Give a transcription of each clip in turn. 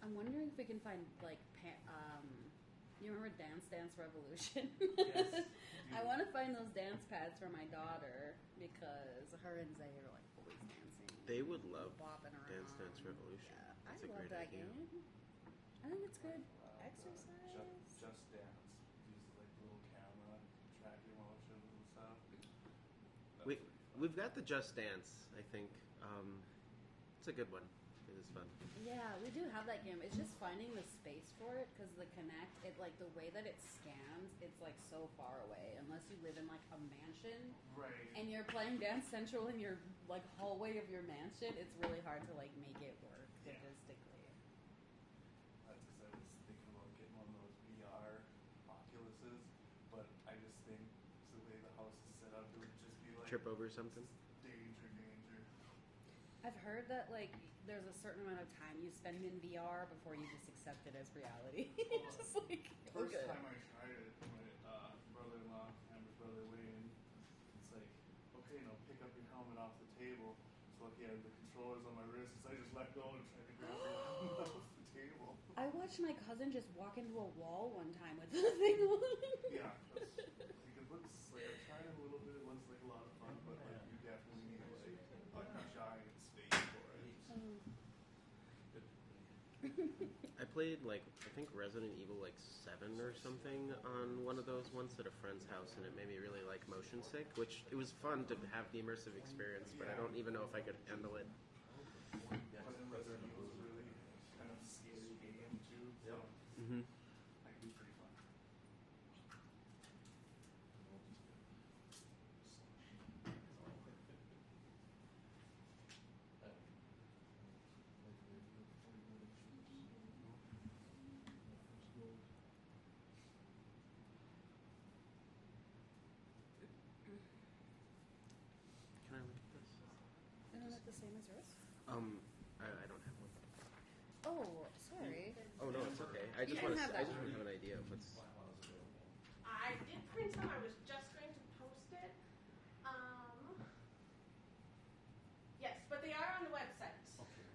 I'm wondering if we can find like you remember Dance Dance Revolution? Yes. I want to find those dance pads for my daughter because her and Zay are like always dancing. They would love bopping around. Dance Dance Revolution. Yeah, That's I a love great that idea. game. I think it's good exercise. Just Dance. Use like little camera, track your motions and stuff. We've got the Just Dance, I think. It's a good one. It is fun. Yeah, we do have that game. It's just finding the space for it because the Kinect, it like the way that it scans, it's like so far away. Unless you live in like a mansion, Right. and you're playing Dance Central in your like hallway of your mansion, it's really hard to like make it work logistically. That's because I was thinking about getting one of those VR Oculuses, but I just think the way the house is set up, it would just be like Trip over something? Danger. I've heard that like there's a certain amount of time you spend in VR before you just accept it as reality. Just like First okay. time I tried it, my brother-in-law, Amber's brother, Wayne, it's like, okay, now pick up your helmet off the table. So like, yeah, the controller's on my wrist, so I just let go and tried to grab the helmet off the table. I watched my cousin just walk into a wall one time with the thing on. Yeah, that's, like, it looks like I tried it a little bit. It looks like a lot of fun, but like you definitely need like a giant space for it. I played like I think Resident Evil like 7 or something on one of those once at a friend's house, and it made me really like motion sick, which it was fun to have the immersive experience, but I don't even know if I could handle it. But then Resident Evil is really kind of scary game too, so Mm-hmm. that can be pretty fun. Can I look at this? Isn't it the same as yours? I don't have one. Oh, sorry. Oh no, it's okay. I just can want to. have I that just one. want to have an idea of what's. I did print some. I was just going to post it. Yes, but they are on the website. Okay.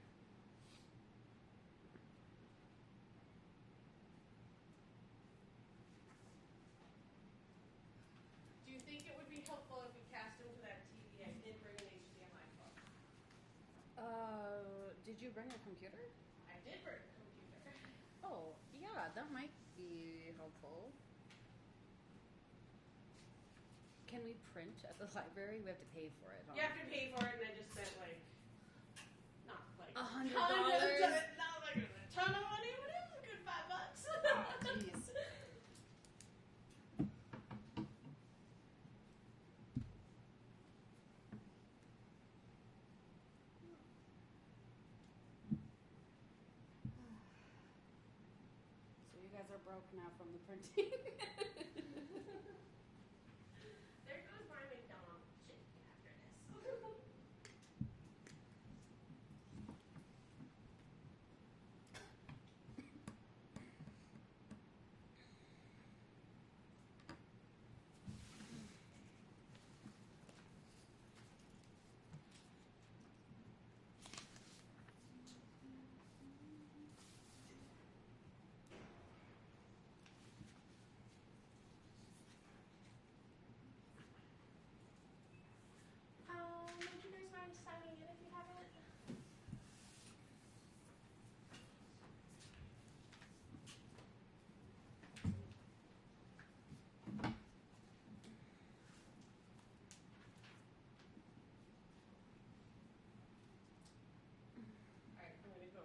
Do you think it would be helpful if we cast into that TV? I did bring an HDMI plug. Did you bring a computer? I did bring a computer. Oh, yeah, that might be helpful. Can we print at the library? We have to pay for it. You have to pay for it, and I just spent like, not like $100? not like a ton of money, but it was a good $5. Oh, jeez. So you guys are broke now from the printing. There goes my McDonald's chicken after this. Would you guys mind signing in if you haven't? Alright, I'm gonna go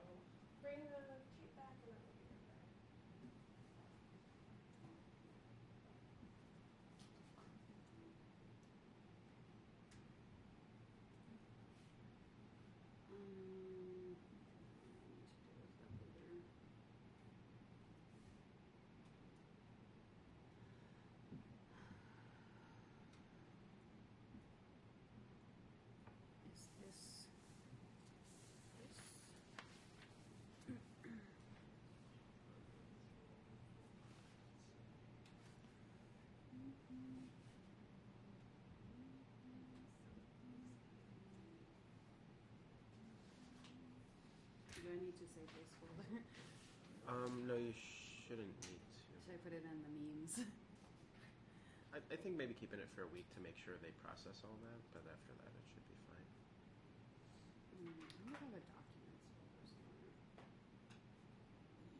bring the tape back and then we'll be right back. Is this? Do I need to say placeholder? No, you shouldn't need to. Should I put it in the memes? I think maybe keeping it for a week to make sure they process all that, but after that it should be fine. I don't have a documents folder somewhere. I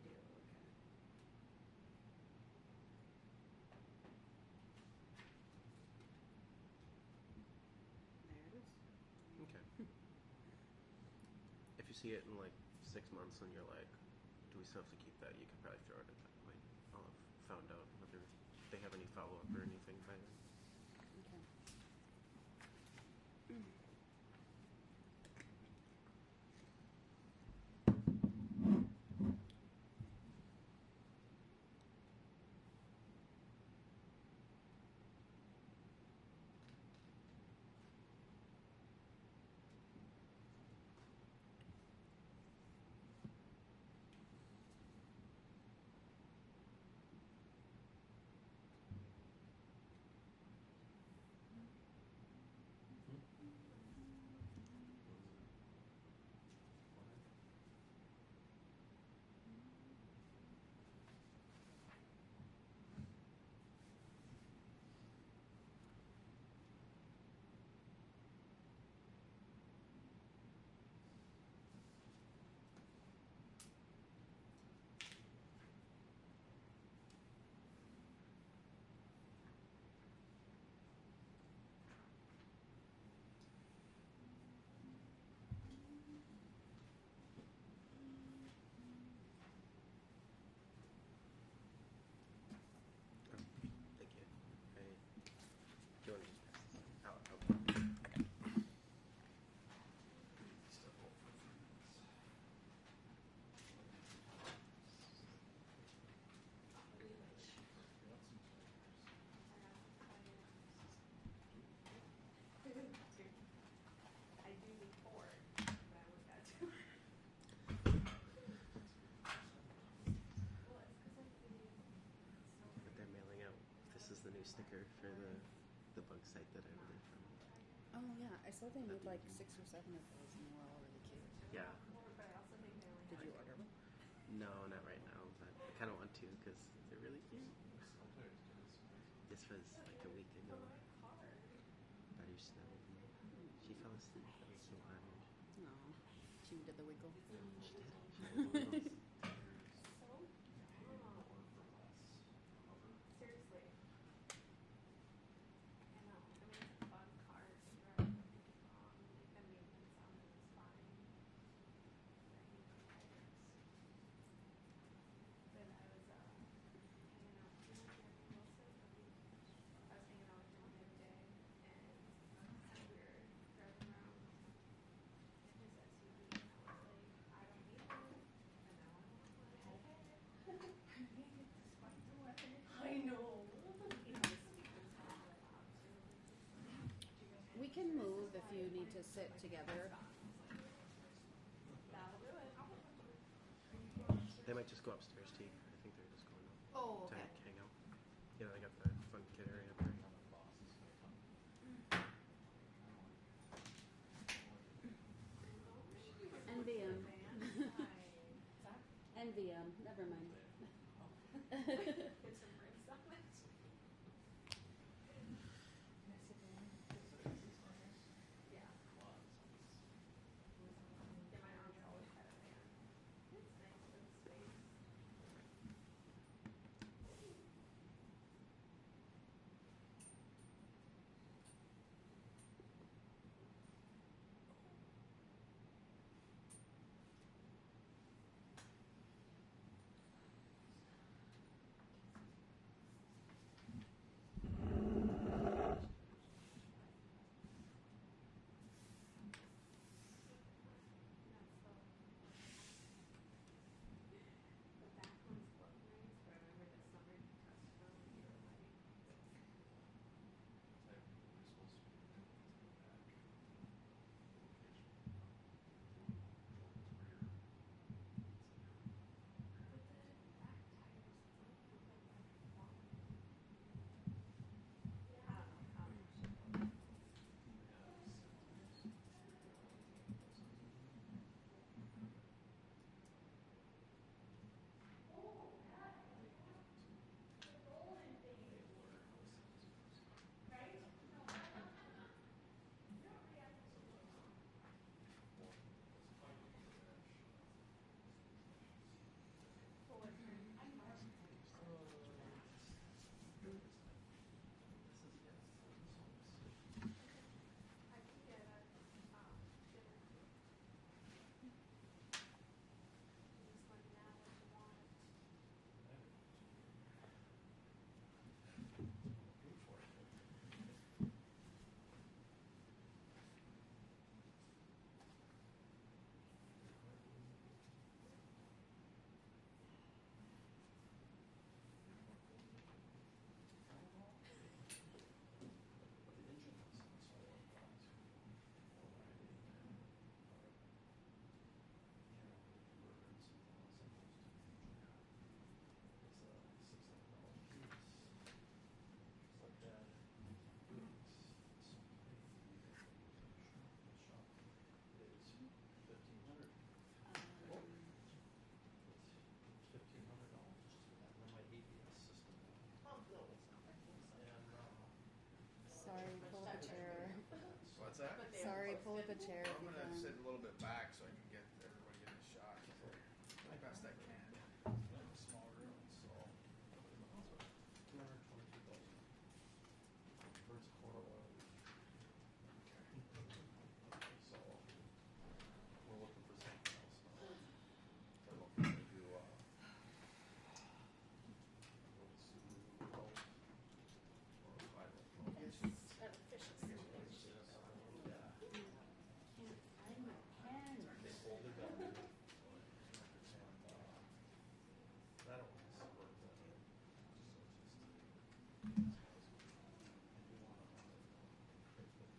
do, okay. There it is. Okay. If you see it in like 6 months and you're like, do we still have to keep that? You could probably throw it at that point. I'll have found out whether they have any follow-up or anything by then. Okay. Thank you. Do you want to just pass this out? I do before, but I would have to. Well, it's because I'm feeling But they're mailing out. This is the new sticker for the bug site that I ordered from. Oh yeah, I saw they made like 6 or 7 of those, and they were all really cute. Yeah. but I also think they only Did have you order them? No, not right now, but I kind of want to because they're really cute. This was like a week ago. Butter Snow. She fell asleep. I was so honored. No. She did the wiggle. She did. She did the wiggles. Seriously. I know. I mean, it's a fun car to drive. Don't get me wrong. Like, the maintenance on it is fine. But I hate the tires. Then I was hanging out with Jeremy Wilson. I was hanging out with him the other day, and we were driving around in his SUV, and I was like, I don't need one, and now I want one. Despite the weather. I know. We can move if you need to sit together. That'll do it. They might just go upstairs, T. I think they're just going up Oh, to okay. hang out. Yeah, they got the fun kid area up there. NVM. NVM. Never mind. Get some ribs on it. Yeah. Yeah, my aunt's always had a fan. It's nice for the space. chair if I'm you gonna can. sit a little bit back so I can get everybody in the shot. The best I can. In a small room, so. 222,000. First quarter oil. So we're looking for something else now. We're looking to do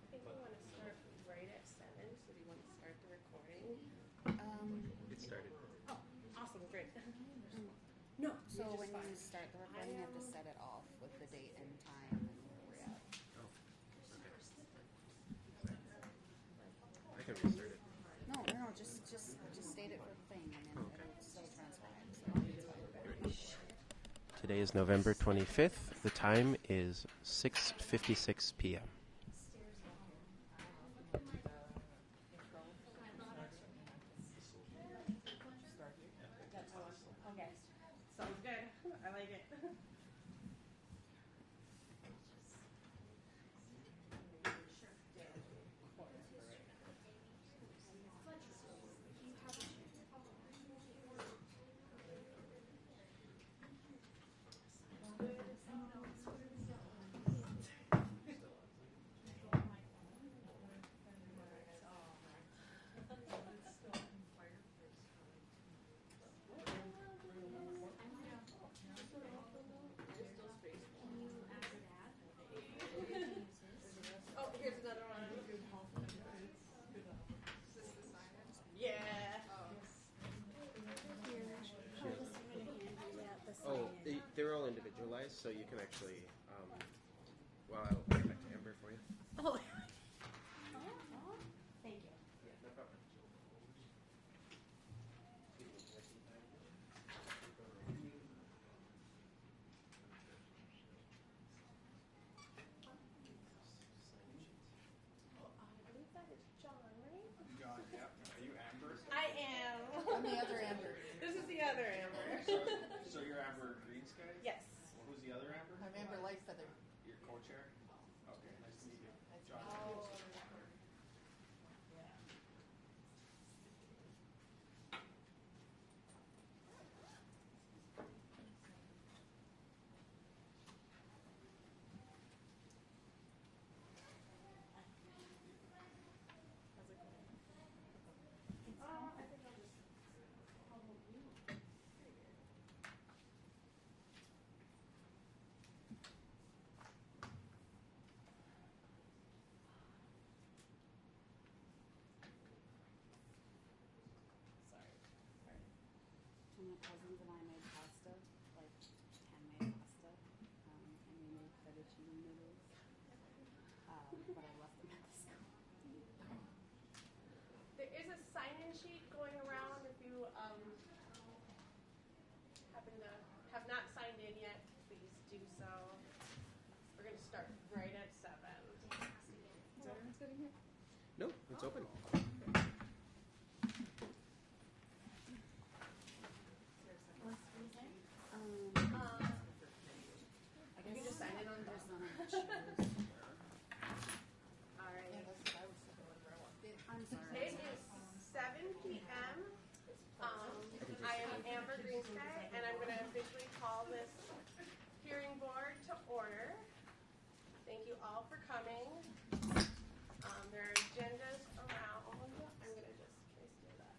I think we want to start right at 7, so do you want to start the recording? It started. Oh, awesome, great. No, so when you start the recording, you have to set it off with the date and time and where we're at. Oh, okay. I can restart it. No, just state it for the thing, and then it'll still transcribe. So it's fine. Today is November 25th. The time is 6:56 p.m. Okay, sounds good. I like it. Oh, here's another one. Yeah. Oh, they're all individualized, so you can actually. Well, I'll get back to Amber for you. Oh. Thank you. Yeah, no problem. I believe that is John, right? John, yeah. Are you Amber? I am. I'm the other Amber. This is the other Amber. So you're Amber Green Sky? Yes. Well, who's the other Amber? I'm Amber Lightfeather. Your co-chair? Okay, nice to meet you. John. So my cousins and I made pasta, like handmade pasta, and we made fettuccine noodles. But I left them at the school. There is a sign-in sheet going around. If you happen to have not signed in yet, please do so. We're going to start right at 7. Is everyone sitting here? No, it's open. I guess You can just sign it on there's top. none of the chairs. All right. Yeah, that's what I was thinking. I'm sorry. It is 7 p.m. I am Amber Greensky, and I'm going to officially call this hearing board to order. Thank you all for coming. There are agendas around. I'm going to just do that.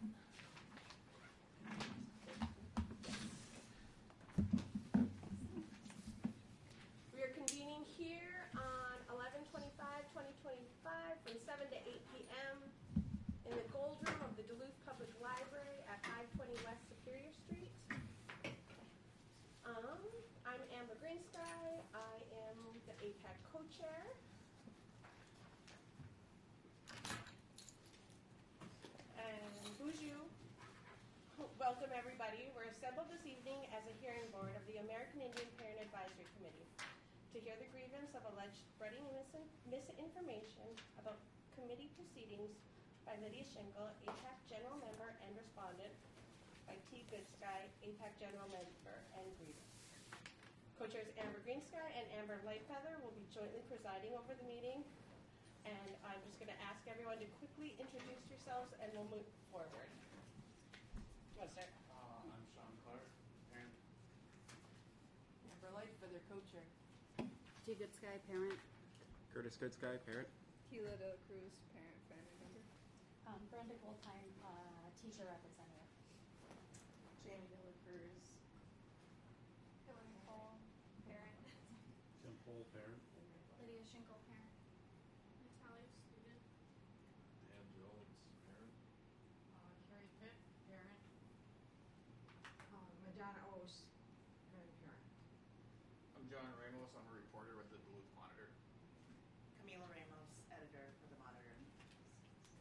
We are convening here on 11/25/2025 from 7 to 8 p.m. in the Gold Room of the Duluth Public Library at 520 West Superior Street. I'm Amber Greensky. I am the AIPAC co-chair. And bonjour. Welcome everybody. We're assembled this evening as a hearing board of the American Indian Parent Advisory Committee to hear the grievance of alleged spreading misinformation about committee proceedings by Lydia Schenkel, AIPAC General Member and Respondent, by T. Goodsky, AIPAC General Member and Grievance. Co-chairs Amber Greensky and Amber Lightfeather will be jointly presiding over the meeting, and I'm just going to ask everyone to quickly introduce yourselves and we'll move forward. You want to start? I'm Sean Clark, parent. Amber Lightfeather, co-chair. T. Goodsky, parent. Curtis Goodsky, parent. Tila de la Cruz, parent, family member. Brenda Goldheim, teacher representative. Jamie de la Cruz. Hillary Cole, parent. Jim Pohl, parent. Lydia Schenkel, parent. Natalia, student. Dan Jones, parent. Carrie Pitt, parent. Madonna Ose, grandparent. I'm John Ramos. I'm a reporter with the Duluth Monitor. Camila Ramos, editor for the Monitor.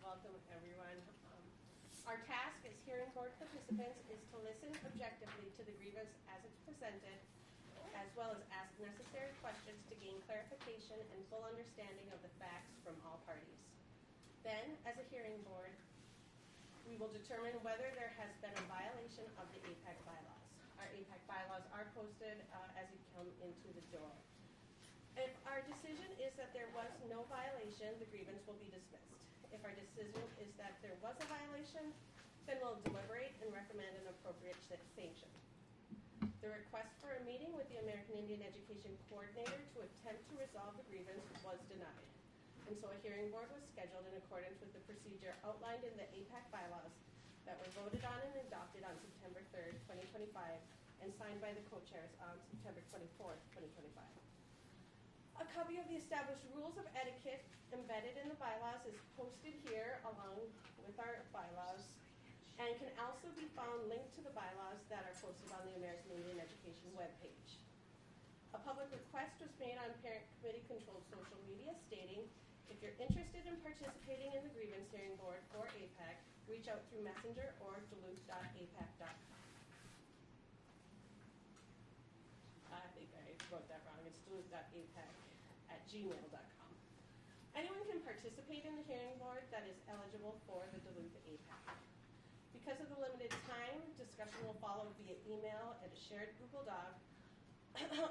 Welcome, everyone. Our task as hearing board participants is to listen objectively to the grievance as it's presented, as well as ask necessary questions to gain clarification and full understanding of the facts from all parties. Then, as a hearing board, we will determine whether there has been a violation of the AIPAC bylaws. Our AIPAC bylaws are posted as you come into the door. If our decision is that there was no violation, the grievance will be dismissed. If our decision is that there was a violation, then we'll deliberate and recommend an appropriate sanction. The request for a meeting with the American Indian Education Coordinator to attempt to resolve the grievance was denied. And so a hearing board was scheduled in accordance with the procedure outlined in the AIPAC bylaws that were voted on and adopted on September 3rd, 2025, and signed by the co-chairs on September 24th, 2025. A copy of the established rules of etiquette embedded in the bylaws is posted here along with our bylaws and can also be found linked to the bylaws that are posted on the American Indian Education webpage. A public request was made on parent committee controlled social media stating, if you're interested in participating in the grievance hearing board or AIPAC, reach out through Messenger or duluth.apac.com. I think I wrote that wrong. It's duluth.apac@gmail.com. Anyone can participate in the hearing board that is eligible for the Duluth AIPAC. Because of the limited time, discussion will follow via email and a shared Google Doc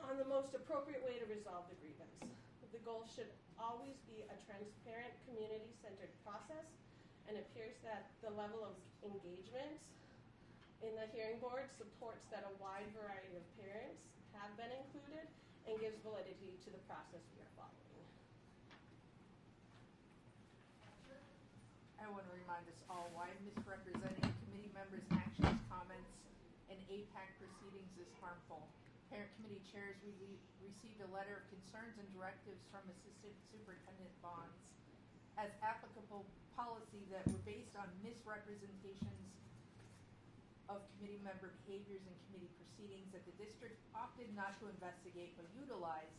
on the most appropriate way to resolve the grievance. The goal should always be a transparent, community-centered process, and appears that the level of engagement in the hearing board supports that a wide variety of parents have been included and gives validity to the process we are following. I want to remind us all why misrepresenting committee members' actions, comments, and AIPAC proceedings is harmful. Parent committee chairs received a letter of concerns and directives from Assistant Superintendent Bonds as applicable policy that were based on misrepresentations of committee member behaviors and committee proceedings that the district opted not to investigate but utilized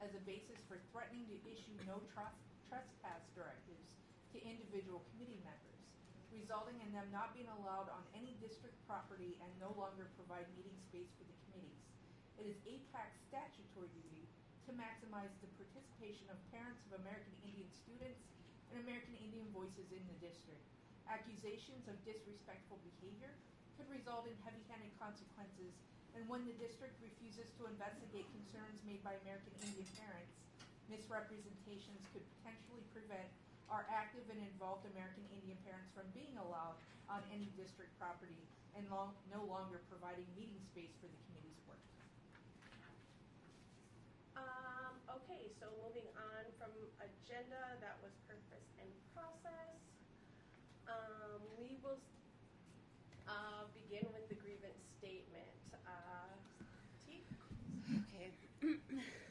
as a basis for threatening to issue no trespass directives to individual committee members, resulting in them not being allowed on any district property and no longer provide meeting space for the committees. It is AIPAC's statutory duty to maximize the participation of parents of American Indian students and American Indian voices in the district. Accusations of disrespectful behavior could result in heavy-handed consequences, and when the district refuses to investigate concerns made by American Indian parents, misrepresentations could potentially prevent our active and involved American Indian parents from being allowed on any district property and no longer providing meeting space for the committee's work. Okay, so moving on from agenda, that was purpose and process. We will begin with the grievance statement. T? Okay.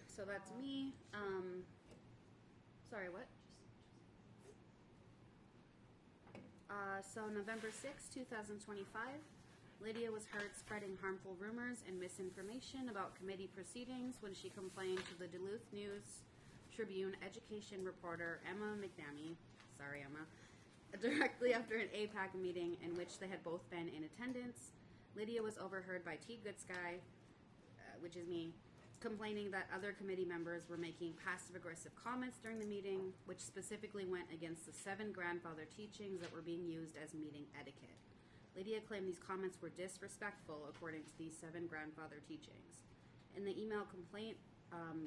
So that's me. Sorry, what? So November 6, 2025, Lydia was heard spreading harmful rumors and misinformation about committee proceedings when she complained to the Duluth News Tribune education reporter Emma McNamee, sorry Emma, directly after an AIPAC meeting in which they had both been in attendance. Lydia was overheard by T. Goodsky, which is me, complaining that other committee members were making passive-aggressive comments during the meeting, which specifically went against the 7 grandfather teachings that were being used as meeting etiquette. Lydia claimed these comments were disrespectful according to these 7 grandfather teachings. In the email complaint,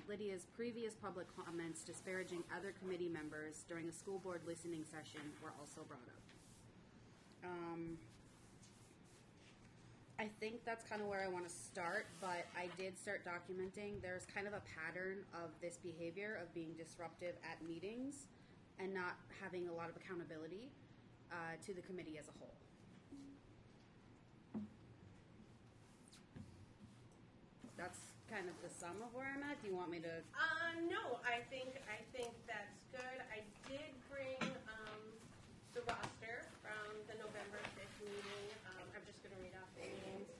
Lydia's previous public comments disparaging other committee members during a school board listening session were also brought up. I think that's kind of where I want to start, but I did start documenting. There's kind of a pattern of this behavior of being disruptive at meetings and not having a lot of accountability to the committee as a whole. That's kind of the sum of where I'm at. Do you want me to? No, I think that's good. I did bring the roster from the November 5th meeting. I'm just going to read off the names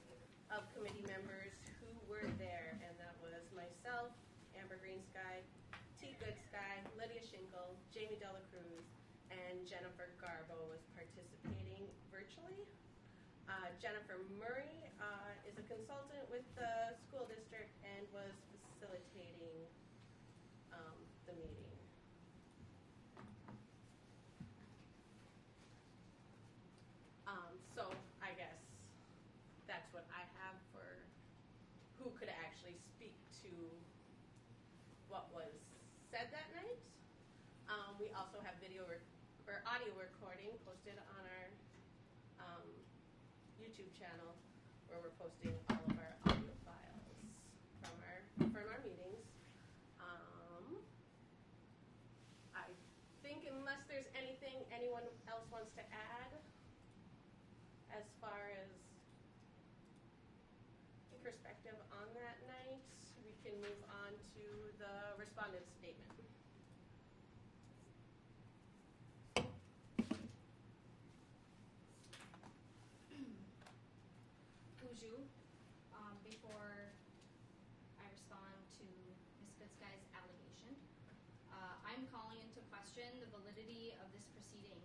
of committee members who were there, and that was myself, Amber Greensky, T. Goodsky, Lydia Schinkel, Jamie Dela Cruz, and Jennifer Garbo was participating virtually. Jennifer Murray is a consultant with the school district and was facilitating the meeting. So I guess that's what I have for who could actually speak to what was said that night. We also have video or audio recording posted on our YouTube channel where we're posting all of our audio files from our meetings. I think unless there's anything anyone else wants to add as far as perspective on that night, we can move on to the respondent statement. Before I respond to Ms. Goodsky's allegation, I'm calling into question the validity of this proceeding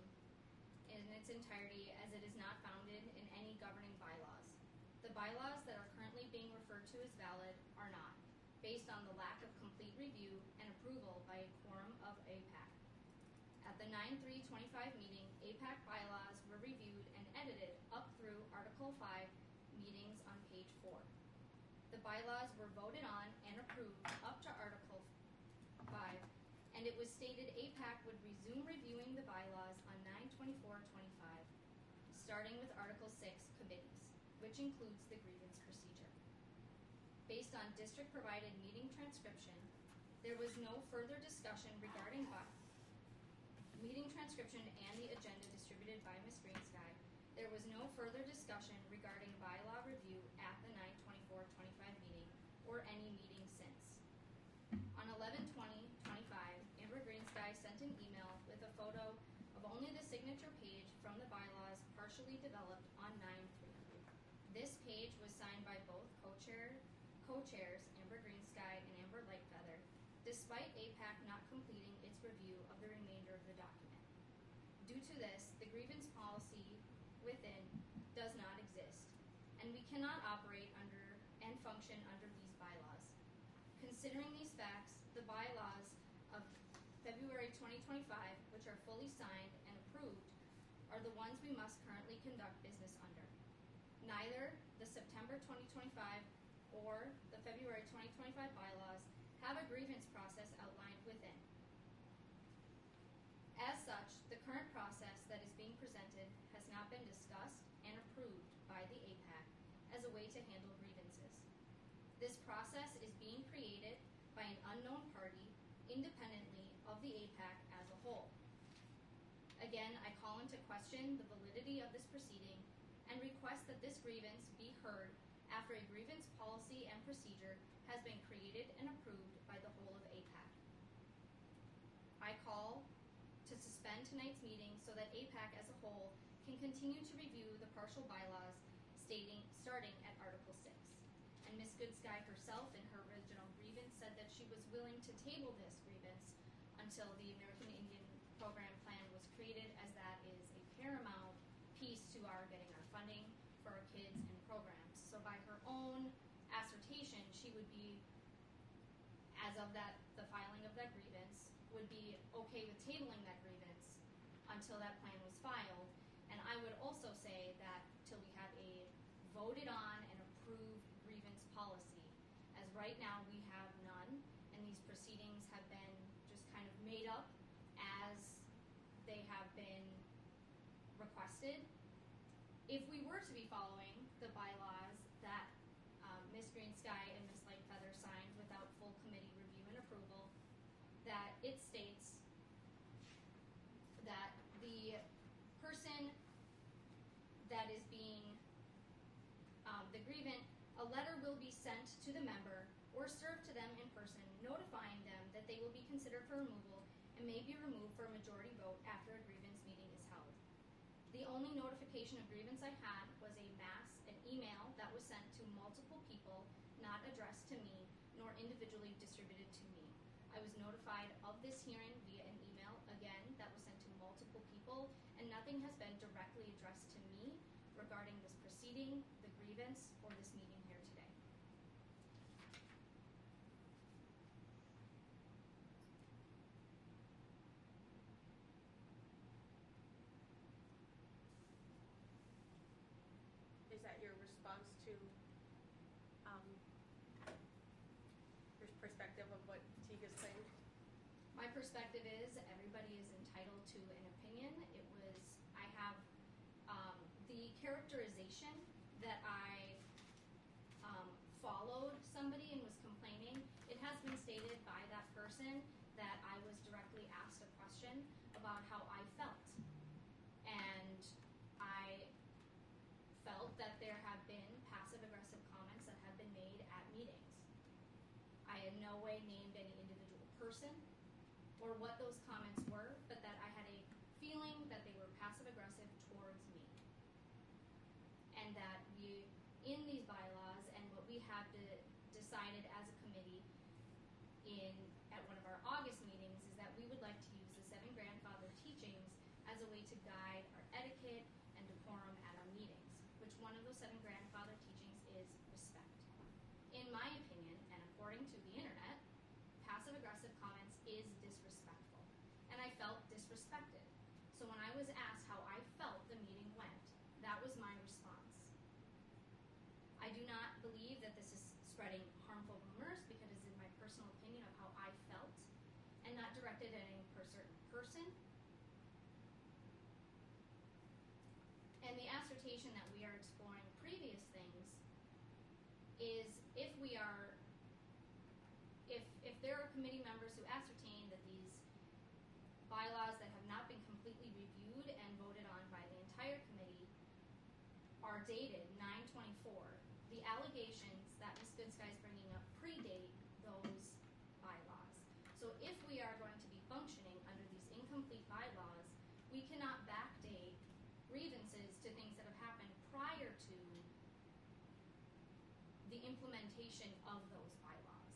in its entirety as it is not founded in any governing bylaws. The bylaws that are currently being referred to as valid are not, based on the lack of complete review and approval by a quorum of AIPAC. At the 9/3/25 meeting, AIPAC bylaws were reviewed and edited up through Article 5 meetings on page 4. The bylaws were voted on and approved up to Article 5, and it was stated AIPAC would resume reviewing the bylaws on 9/24/25, starting with Article 6 committees, which includes the grievance procedure. Based on district-provided meeting transcription, there was no further discussion regarding meeting transcription and the agenda distributed by Ms. Greensky. There was no further discussion regarding bylaw review at the 9/24/25 meeting or any meeting since. On 11/20/25, Amber Greensky sent an email with a photo of only the signature page from the bylaws partially developed on 9/3. This page was signed by both co-chairs Amber Greensky and Amber Lightfeather, despite AIPAC not completing its review of the remainder of the document. Due to this, the grievance policy within does not exist, and we cannot operate under and function under these bylaws. Considering these facts, the bylaws of February 2025, which are fully signed and approved, are the ones we must currently conduct business under. Neither the September 2025 or the February 2025 bylaws have a grievance process outlined within. As such, the current process that is being presented has not been discussed and approved by the AIPAC as a way to handle grievances. This process is being created by an unknown party independently of the AIPAC as a whole. Again, I call into question the validity of this proceeding and request that this grievance be heard after a grievance policy and procedure has been created and approved by the whole of AIPAC. I call to suspend tonight's meeting so that AIPAC as a whole can continue to review the partial bylaws starting at Article 6. And Ms. Goodsky herself in her original grievance said that she was willing to table this grievance until the American Indian Program Plan was created, as that is a paramount piece to our getting our funding for our kids and programs. So by her own assertion, she would be as of the filing of that grievance, would be okay with tabling that grievance until that plan was filed. And I would also say that till we have a voted on and approved grievance policy, as right now we have none, and these proceedings have been just kind of made up as they have been requested. If we were to be following the bylaws that Ms. Green Sky and Ms. Lightfeather signed without full committee review and approval, that it states that the person that is being the grievant, a letter will be sent to the member or served to them in person, notifying them that they will be considered for removal and may be removed for a majority vote after a grievance meeting is held. The only notification of grievance I had was an email that was sent to multiple people, not addressed to me, nor individually distributed to me. I was notified of this hearing via an email, again, that was sent to multiple people, and nothing has been directly addressed to me regarding this proceeding, the grievance, or this meeting here today. Is that your response to your perspective of what Tiga's claimed? My perspective is everybody is entitled to an opinion. I have the characterization that I followed somebody and was complaining. It has been stated by that person that I was directly asked a question about how I felt. And I felt that there have been passive-aggressive comments that have been made at meetings. I in no way named any individual person or what those comments were, but that I had a feeling that they were passive-aggressive towards me. And that in these bylaws and what we have decided as a committee at one of our August meetings is that we would like to use the 7 grandfather teachings as a way to guide our etiquette and decorum at our meetings, which one of those 7 grandfather teachings is respect. In my opinion, and according to the internet, passive-aggressive comments is disrespectful, and I felt disrespected. So when I was asked how I felt the meeting went, that was my response. I do not believe that this is spreading harmful rumors because it is in my personal opinion of how I felt and not directed at any certain person. And the assertion that we are exploring previous things is if there are committee members who ascertain that these bylaws that have not been completely reviewed and voted on by the entire committee are dated 9/24, the allegations that Ms. Goodsky is bringing up predate those bylaws. So if we are going to be functioning under these incomplete bylaws, we cannot backdate grievances to things that have happened prior to the implementation of those bylaws.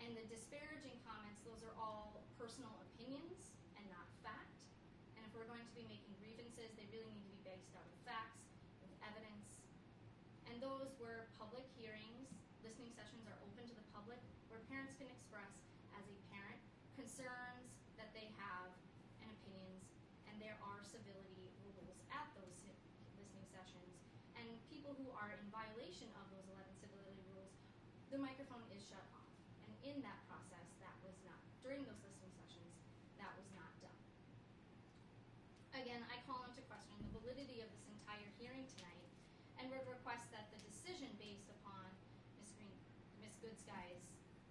And the disparaging comments, those are all personal opinions and not fact. And if we're going to be making grievances, they really need to be based out of facts, with evidence. And those were public hearings. Listening sessions are open to the public where parents can express, as a parent, concerns that they have and opinions. And there are civility rules at those listening sessions. And people who are in violation of those 11 civility rules, the microphone is shut off. And in that process, during those listening sessions, that was not done. Again, I call into question the validity of this entire hearing tonight and would request that the decision based upon Ms. Goodsky's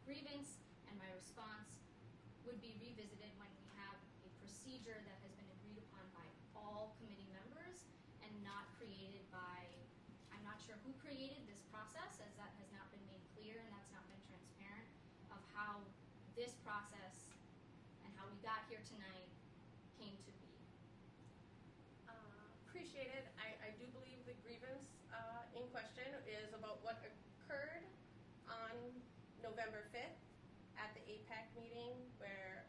grievance and my response would be revisited when we have a procedure that has been agreed upon by all committee members and not created by, I'm not sure who created this process, as that has not been made clear and that's not been transparent of how this process and how we got here tonight came to be. Appreciated. I do believe the grievance in question is about what occurred on November 5th at the AIPAC meeting where,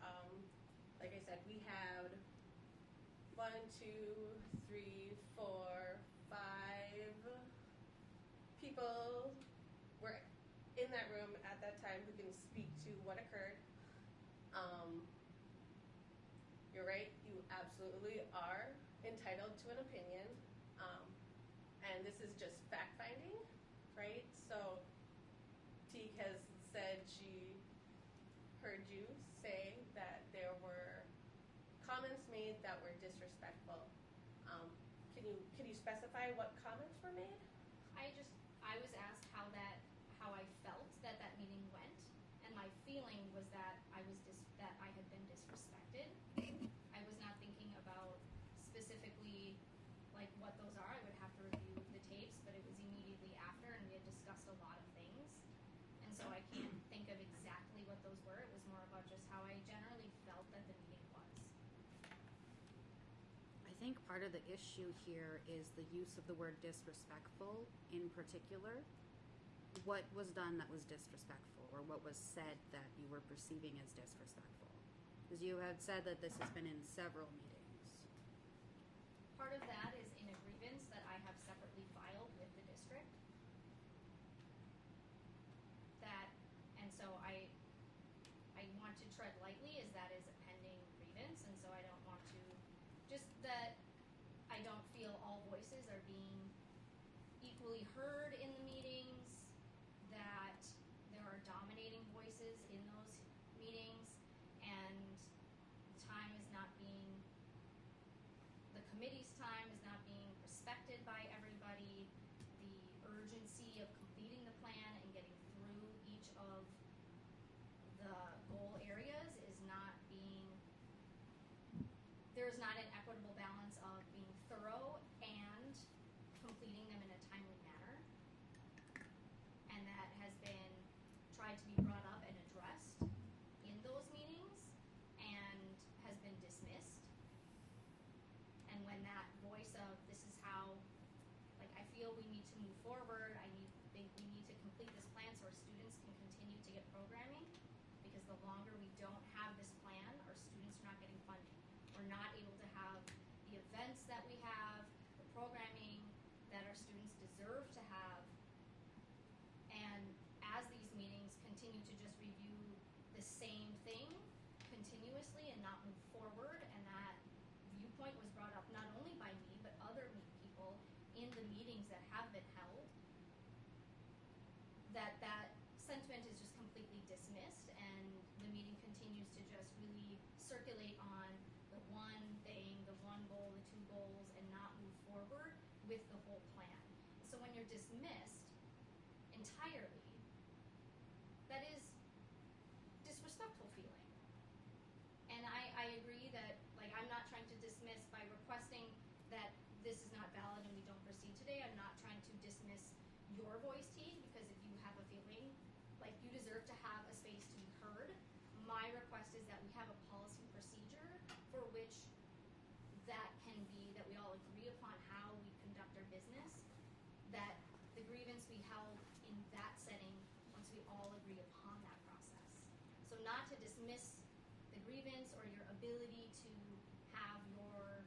like I said, we had 1, 2, 3, 4, 5 people were in that room at that time time who can speak to what occurred. You're right, you absolutely are entitled to an opinion. And this is just fact-finding, right? So Teague has said she heard you say that there were comments made that were disrespectful. Can you specify what comments were made? I was asked how I felt that meeting went, and my feeling was that that I had been disrespected. I was not thinking about specifically like what those are. I would have to review the tapes, but it was immediately after, and we had discussed a lot of things, and so I can't think of exactly what those were. It was more about just how I generally felt that the meeting was. I think part of the issue here is the use of the word disrespectful in particular. What was done that was disrespectful, or what was said that you were perceiving as disrespectful? Because you had said that this has been in several meetings. Part of that is in a grievance that I have separately filed with the district. And so I want to tread lightly, as that is a pending grievance, and so I don't want to, just that I don't feel all voices are being equally heard in the meetings, that there are dominating voices in those meetings, and time is not being, the committee's time is not being respected by everybody, the urgency of completing the plan and getting through each of the goal areas is not being, there's not an equitable balance of being thorough and completing them in a timely manner. And that has been tried to be brought up and addressed in those meetings and has been dismissed. And when that voice of this is how, like, I feel we need to move forward, we need to complete this plan so our students can continue to get programming, because the longer we don't have this plan, our students are not getting funding. We're not able to have the events that we have, the programming that our students deserve to have. And as these meetings continue to just review the same thing continuously and not move forward, and that viewpoint was brought up not only by me, but other people in the meetings that have been held, that sentiment is just completely dismissed, and the meeting continues to just really circulate on the one thing, the one goal, the two goals, and not move forward with the whole plan. So when you're dismissed entirely, that is disrespectful feeling. And I agree that, like, I'm not trying to dismiss by requesting that this is not valid and we don't proceed today. I'm not trying to dismiss your voice, Teague, because if you have a feeling like you deserve to have a space to be heard, my request is that we have a policy procedure for which that can be, that we all agree upon how we conduct our business, that the grievance we held in that setting once we all agree upon that process. So not to dismiss the grievance or your ability to have your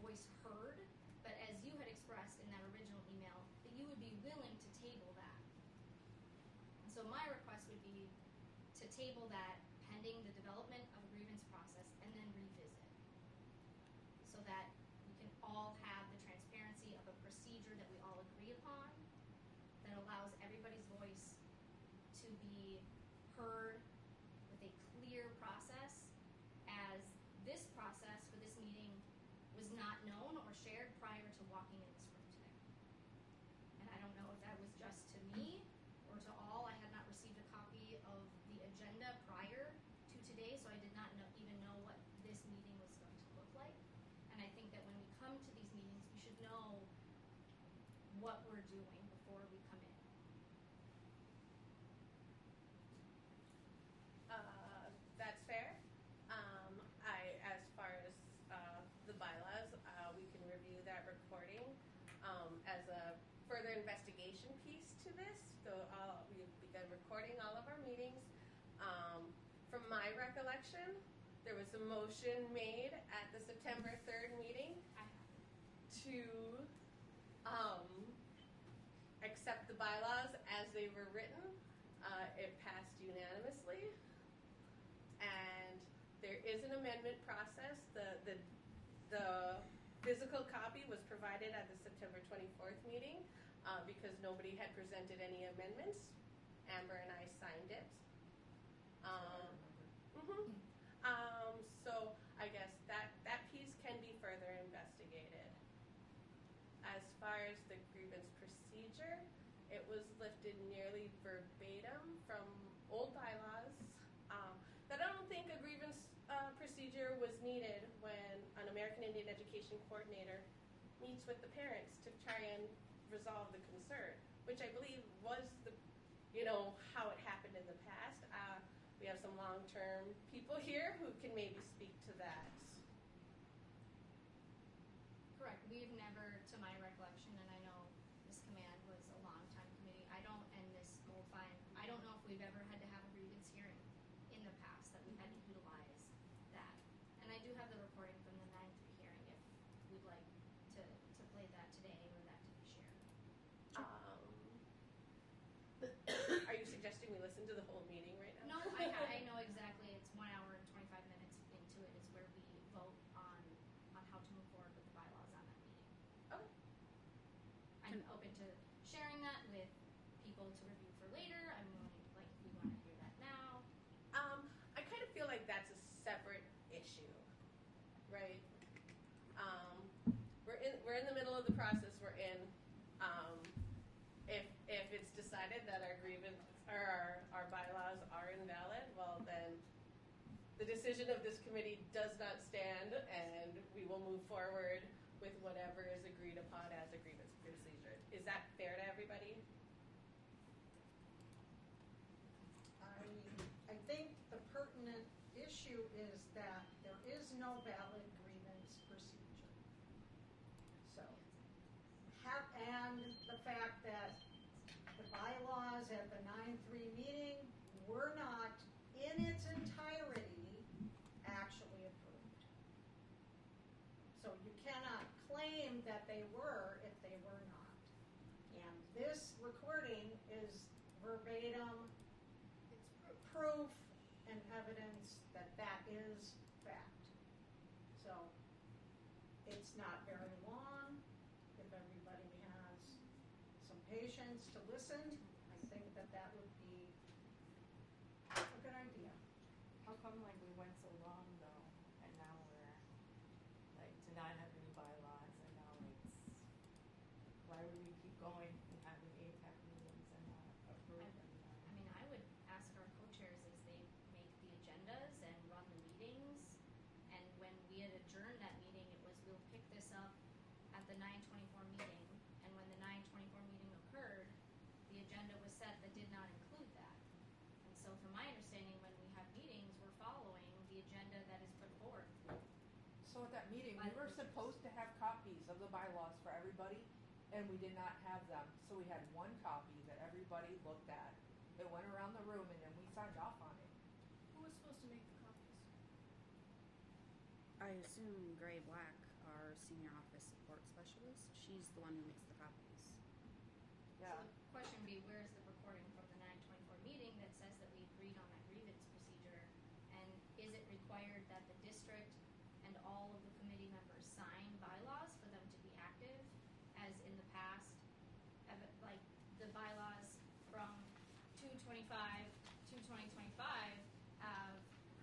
voice heard, but as you had expressed in that original email, that you would be willing to table that. And so my request would be to table that pending the development of a grievance process and then revisit, so that we can all have the transparency of a procedure that we all agree upon, that allows everybody's voice to be heard with a clear process, as this process for this meeting was not known or shared prior to walking in this room today. And I don't know if that was just to me or to all. I had not received a copy of the agenda prior to today, so I did not even know what this meeting was going to look like. And I think that when we come to these meetings, we should know what we're doing before we come in. That's fair. As far as the bylaws, we can review that recording as a further investigation piece to this. So we've begun recording all of our meetings. From my recollection, there was a motion made at the September 3rd meeting to accept the bylaws as they were written. It passed unanimously, and there is an amendment process. The physical copy was provided at the September 24th meeting because nobody had presented any amendments. Amber and I signed it. So I guess that piece can be further investigated. As far as the grievance procedure, it was lifted nearly verbatim from old bylaws. That I don't think a grievance procedure was needed when an American Indian Education Coordinator meets with the parents to try and resolve the concern, which I believe was how it happened in the past. We have some long-term people here who can maybe speak to that. Correct. We've never, to my recollection, and I know this command was a long-time committee, I don't know if we've ever had to have a grievance hearing in the past that we've had to utilize that. And I do have the recording from the 9-3 hearing if we'd like to play that today or that to be shared. Are you suggesting we listen to the whole meeting right now? No, I know exactly. It's 1 hour and 25 minutes into it is where we vote on how to move forward with the bylaws on that meeting. Okay. I'm open to sharing that with people to review for later. I'm willing, if we want to hear that now. I kind of feel like that's a separate issue, right? We're in the middle of the process we're in. If it's decided that our grievance or our bylaws are invalid, well then the decision of this committee does not stand, and we will move forward with whatever is agreed upon as a grievance procedure. Is that fair to everybody? I think the pertinent issue is that there is no valid grievance procedure. So, and the fact that the bylaws at the 9-3 meeting were not in its entirety actually approved. So you cannot claim that they were if they were not. And this recording is verbatim proof and evidence that that is fact. So it's not very long. If everybody has some patience to listen, I think that would be a good idea. How come we went so long though, and now we're to not have any bylaws, and now why would we keep going and having AIPAC meetings and not approve them? I mean, I would ask our co-chairs as they make the agendas and run the meetings, and when we had adjourned that meeting, it was we'll pick this up at the 9/24 meeting, and when the 9/24 meeting occurred, the agenda was set that did not include that. And so from my understanding, when we have meetings, we're following the agenda that is put forth. So at that meeting, we were supposed to have copies of the bylaws for everybody, and we did not have them. So we had one copy that everybody looked at. It went around the room, and then we signed off on it. Who was supposed to make the copies? I assume Gray Black, our senior office support specialist, she's the one who makes the copies. Yeah. So the question would be, where is the recording from the 9/24 meeting that says that we agreed on that grievance procedure? And is it required that the district and all of the committee members sign bylaws for them to be active, as in the past? Like the bylaws from 2/25 have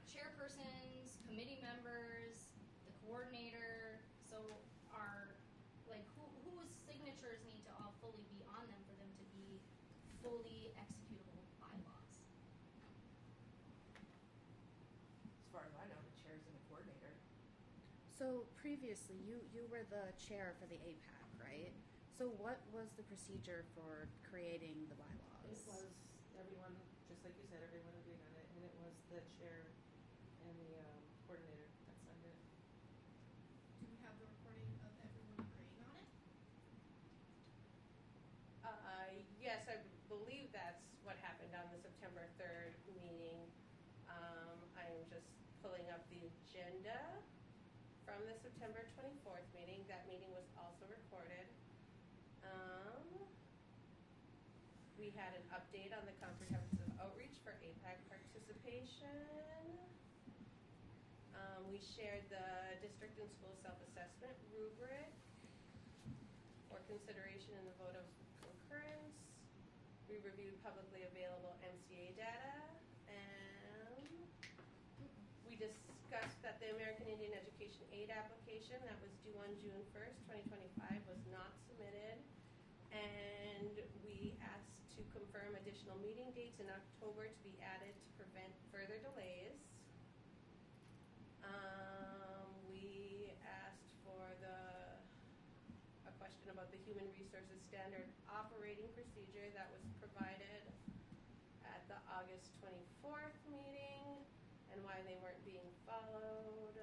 chairpersons, committee members, the coordinator. So whose signatures need to all fully be on them for them to be fully executable bylaws? As far as I know, the chair's and the coordinator. So previously, you were the chair for the AIPAC, right? So what was the procedure for creating the bylaws? It was everyone, just like you said, everyone agreed on it, and it was the chair and the coordinator that signed it. Do we have the recording of everyone agreeing on it? Yes, I believe that's what happened on the September 3rd meeting. I am just pulling up the agenda from the September 24th meeting. That meeting was also recorded. We had an update on the comprehensive outreach for AIPAC participation. We shared the district and school self-assessment rubric for consideration in the vote of concurrence. We reviewed publicly available MCA data, and we discussed that the American Indian Education Aid application that was due on June 1st, 2025 was not submitted, and we asked to confirm additional meeting dates in October to be added to prevent further delays. We asked for a question about the Human Resources Standard Operating Procedure that was provided at the August 24th meeting and why they weren't being followed.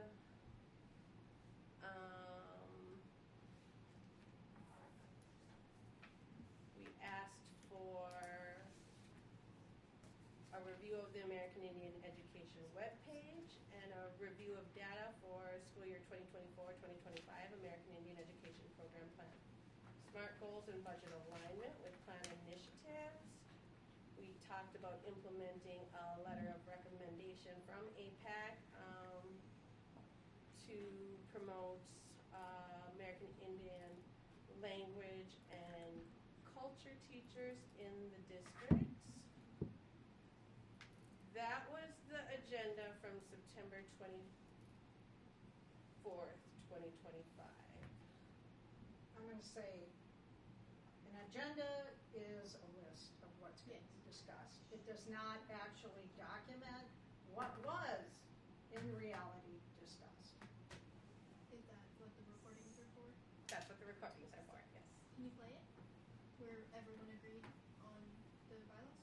We asked for a review of the American Indian Education webpage and a review of data for school year 2024-2025 American Indian Education Program Plan. SMART goals and budget alignment with plan initiatives. We talked about implementing a letter of recommendation from AIPAC to promote American Indian language and culture teachers in the districts. That was the agenda from September 24th, 2025. I'm going to say an agenda is a list of what's going to be discussed. It does not actually document what was in reality discussed. Is that what the recordings are for? That's what the recordings are for, yes. Can you play it? Where everyone agreed on the bylaws?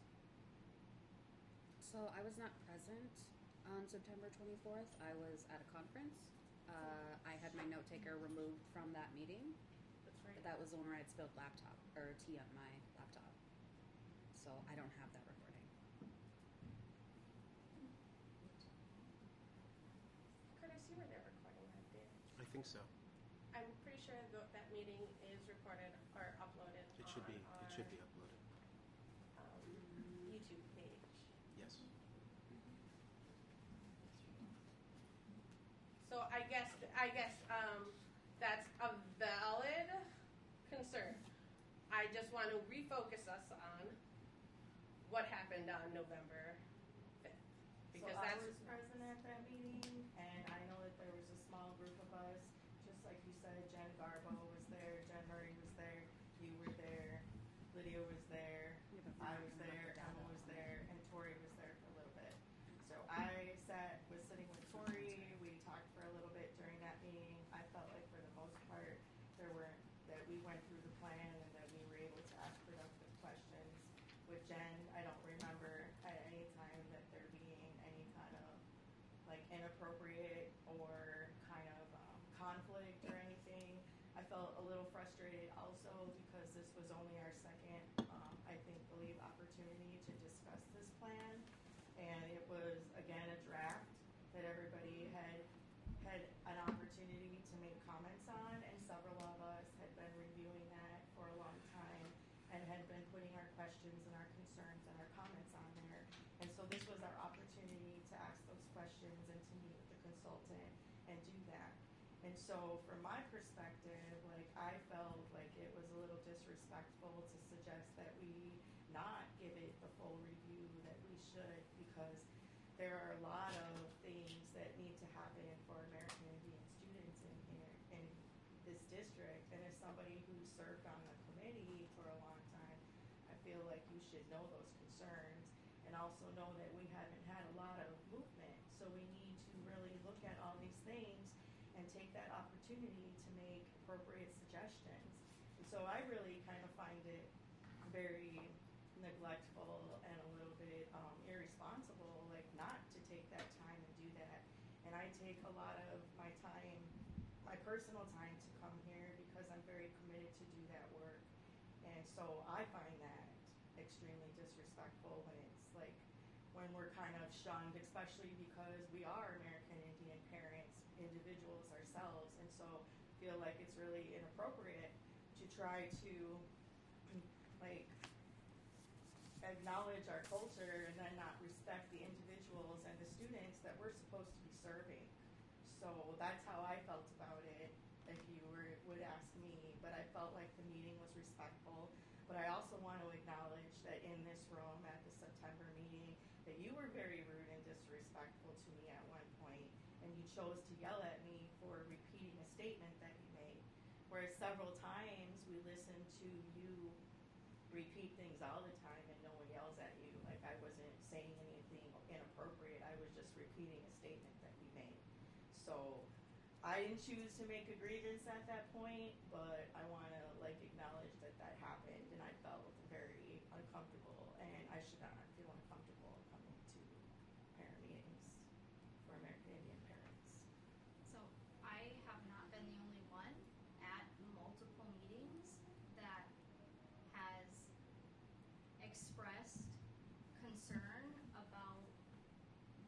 So I was not present on September 24th. I was at a conference. I had my note taker removed from that meeting. That's right. That was the one where I had spilled tea on my laptop. So I don't have that recording. Curtis, you were there recording that day. I think so. I'm pretty sure that meeting is recorded or uploaded It should be. on It should be uploaded. our YouTube page. Yes. So I guess that's a valid concern. I just want to refocus us on what happened on November 5th. Because So I that's was present at that meeting, and I know that there was a small group of us, just like you said, Jen Garbo was there, Jen Murray was there, you were there, Lydia was there, I was there, Emma was there, and Tori was there for a little bit. So I was sitting with Tori, we talked for a little bit during that meeting. I felt like for the most part, that we went through the plan and that we were able to ask productive questions. With Jen, I don't remember at any time that there being any kind of like inappropriate or kind of conflict or anything. I felt a little frustrated also because this was only our second, opportunity to discuss this plan, and it was again a draft that everybody had an opportunity to make comments on, and several of us had been reviewing that for a long time and had been putting our questions and our concerns and our comments on there. And so this was our opportunity to ask those questions and to meet with the consultant and do that. And so from my perspective, like I felt like it was a little disrespectful to suggest that we not give it the full review that we should, because there are a lot of things that need to happen for American Indian students in here in this district. And as somebody who served on the committee for a long time, I feel like you should know those concerns and also know that we haven't had a lot of movement. So we need to really look at all these things and take that opportunity to make appropriate suggestions. And so I really kind of find it very neglectful and a little bit irresponsible, like not to take that time and do that. And I take a lot of my time, my personal time, to come here because I'm very committed to do that work. And so I find that extremely disrespectful when it's like when we're kind of shunned, especially because we are American Indian parents, individuals ourselves, and so feel like it's really inappropriate to try to like acknowledge our culture and then not respect the individuals and the students that we're supposed to be serving. So that's how I felt about it, if you would ask me. But I felt like the meeting was respectful. But I also want to acknowledge that in this room at the September meeting, that you were very rude and disrespectful to me at one point, and you chose to yell at me for repeating a statement that you made. Whereas several times we listen to you repeat things all the time and no one yells at you. Like I wasn't saying anything inappropriate. I was just repeating a statement that we made. So I didn't choose to make a grievance at that point, but I want to acknowledge that that happened, and I felt very uncomfortable, and I should not feel uncomfortable coming to parent meetings for American Indian parents. So I have not been the only one at multiple meetings that has expressed concern about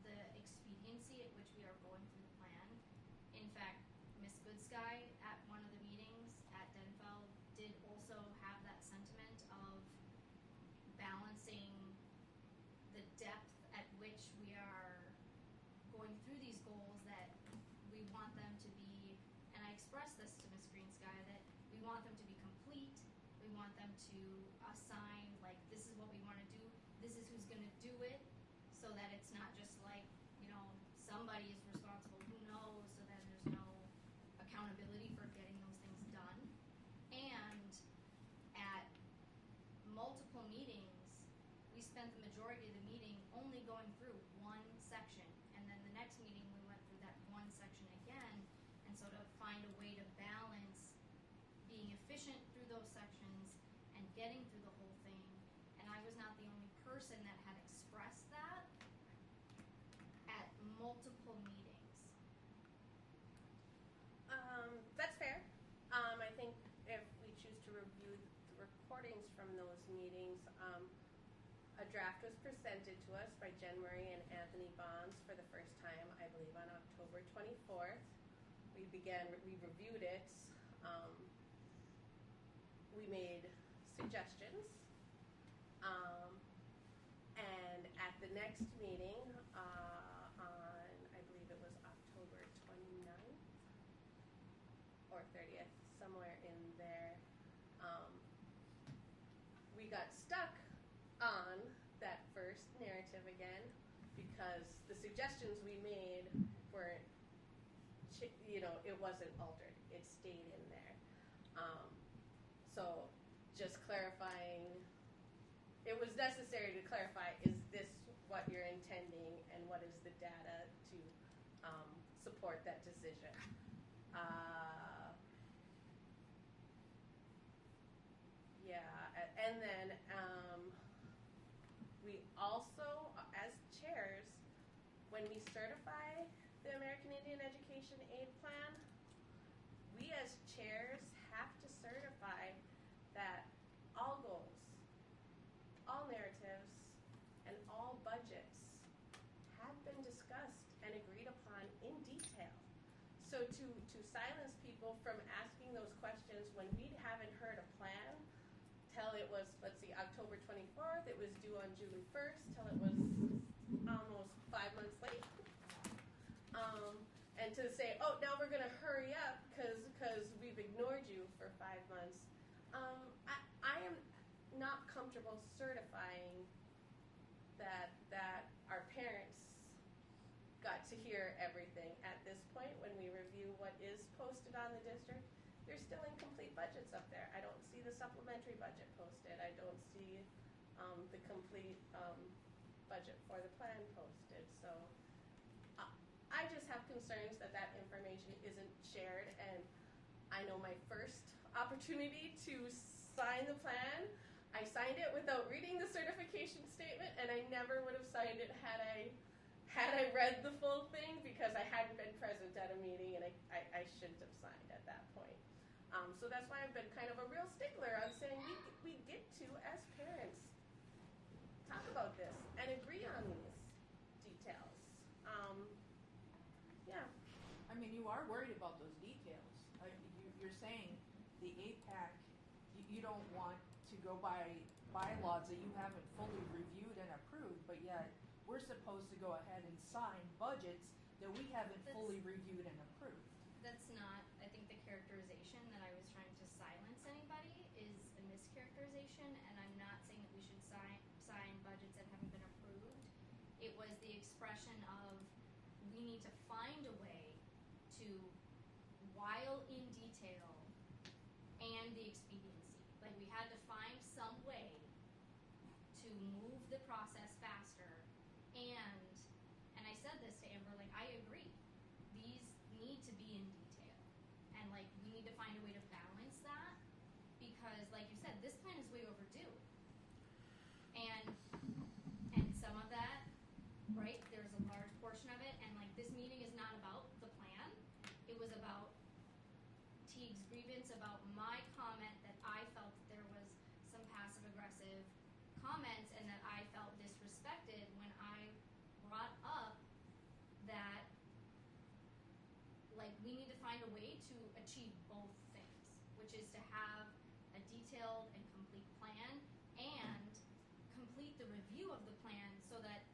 the expediency at which we are going through the plan. In fact, Ms. Goodsky at one of the meetings at Denfeld did also have that sentiment of balancing the depth at which we are going through these goals, that we want them to be, and I expressed this to Ms. Greensky, that we want them to be complete, we want them to assign, this is what we want to do, this is who's going to do it, so that it's not just somebody is responsible, who knows, so then there's no accountability for getting those things done. And at multiple meetings, we spent the majority of the meeting only going through one section, and then the next meeting we went through that one section again, and so to find a way to balance being efficient through those sections and getting through the whole thing. And I was not the only person that had expressed that at multiple meetings. That's fair. I think if we choose to review the recordings from those meetings, a draft was presented to us by Jen Murray and Anthony Bonds for the first time, I believe, on October 24th. We reviewed it. We made suggestions. And at the next meeting, on, I believe it was October 29th or 30th, somewhere in there, we got stuck on that first narrative again because the suggestions we made weren't, it wasn't altered. It stayed in there. So just clarifying, it was necessary to clarify, is this what you're intending and what is the data to support that decision? And then we also, as chairs, when we certify the American Indian Education Aid Plan, we as chairs have to certify that all goals, all narratives, and all budgets have been discussed and agreed upon in detail. So to silence people from asking those questions when we haven't heard a plan till it was, October 24th, it was due on June 1st, till it was almost 5 months late. And to say, oh, now we're going to hurry up because we've ignored you for 5 months. I am not comfortable certifying that our parents got to hear everything at this point when we review what is posted on the district. There's still incomplete budgets up there. I don't see the supplementary budget posted. I don't see the complete budget for the plan posted. So I just have concerns that information isn't shared. And I know my first opportunity to sign the plan, I signed it without reading the certification statement, and I never would have signed it had I read the full thing, because I hadn't been present at a meeting, and I shouldn't have signed at that point. So that's why I've been kind of a real stickler on saying we get to, as parents, talk about this and agree on these details. Yeah. I mean, you are worried about those details. You're saying the AIPAC, you don't want to go by bylaws that you haven't fully reviewed and approved, but yet we're supposed to go ahead and sign budgets that we haven't fully reviewed and approved. That's not, I think the characterization that I was trying to silence anybody is a mischaracterization, and I'm not saying that we should sign budgets that haven't been approved. It was the expression of we need to find a way to, while in detail, and the expediency. Like, we had to find some way to move the process faster, and I said this to Amber, like, I agree. These need to be in detail. And, like, we need to find a way to balance that because, like you said, this plan is way overdue. And some of that, right, there's a large portion of it, and, like, this meeting is not about the plan. It was about Teague's grievance about my comment that I felt that there was some passive-aggressive comments and that I felt disrespected when I brought up that, like, we need to find a way to achieve both things, which is to have a detailed and complete plan and complete the review of the plan so that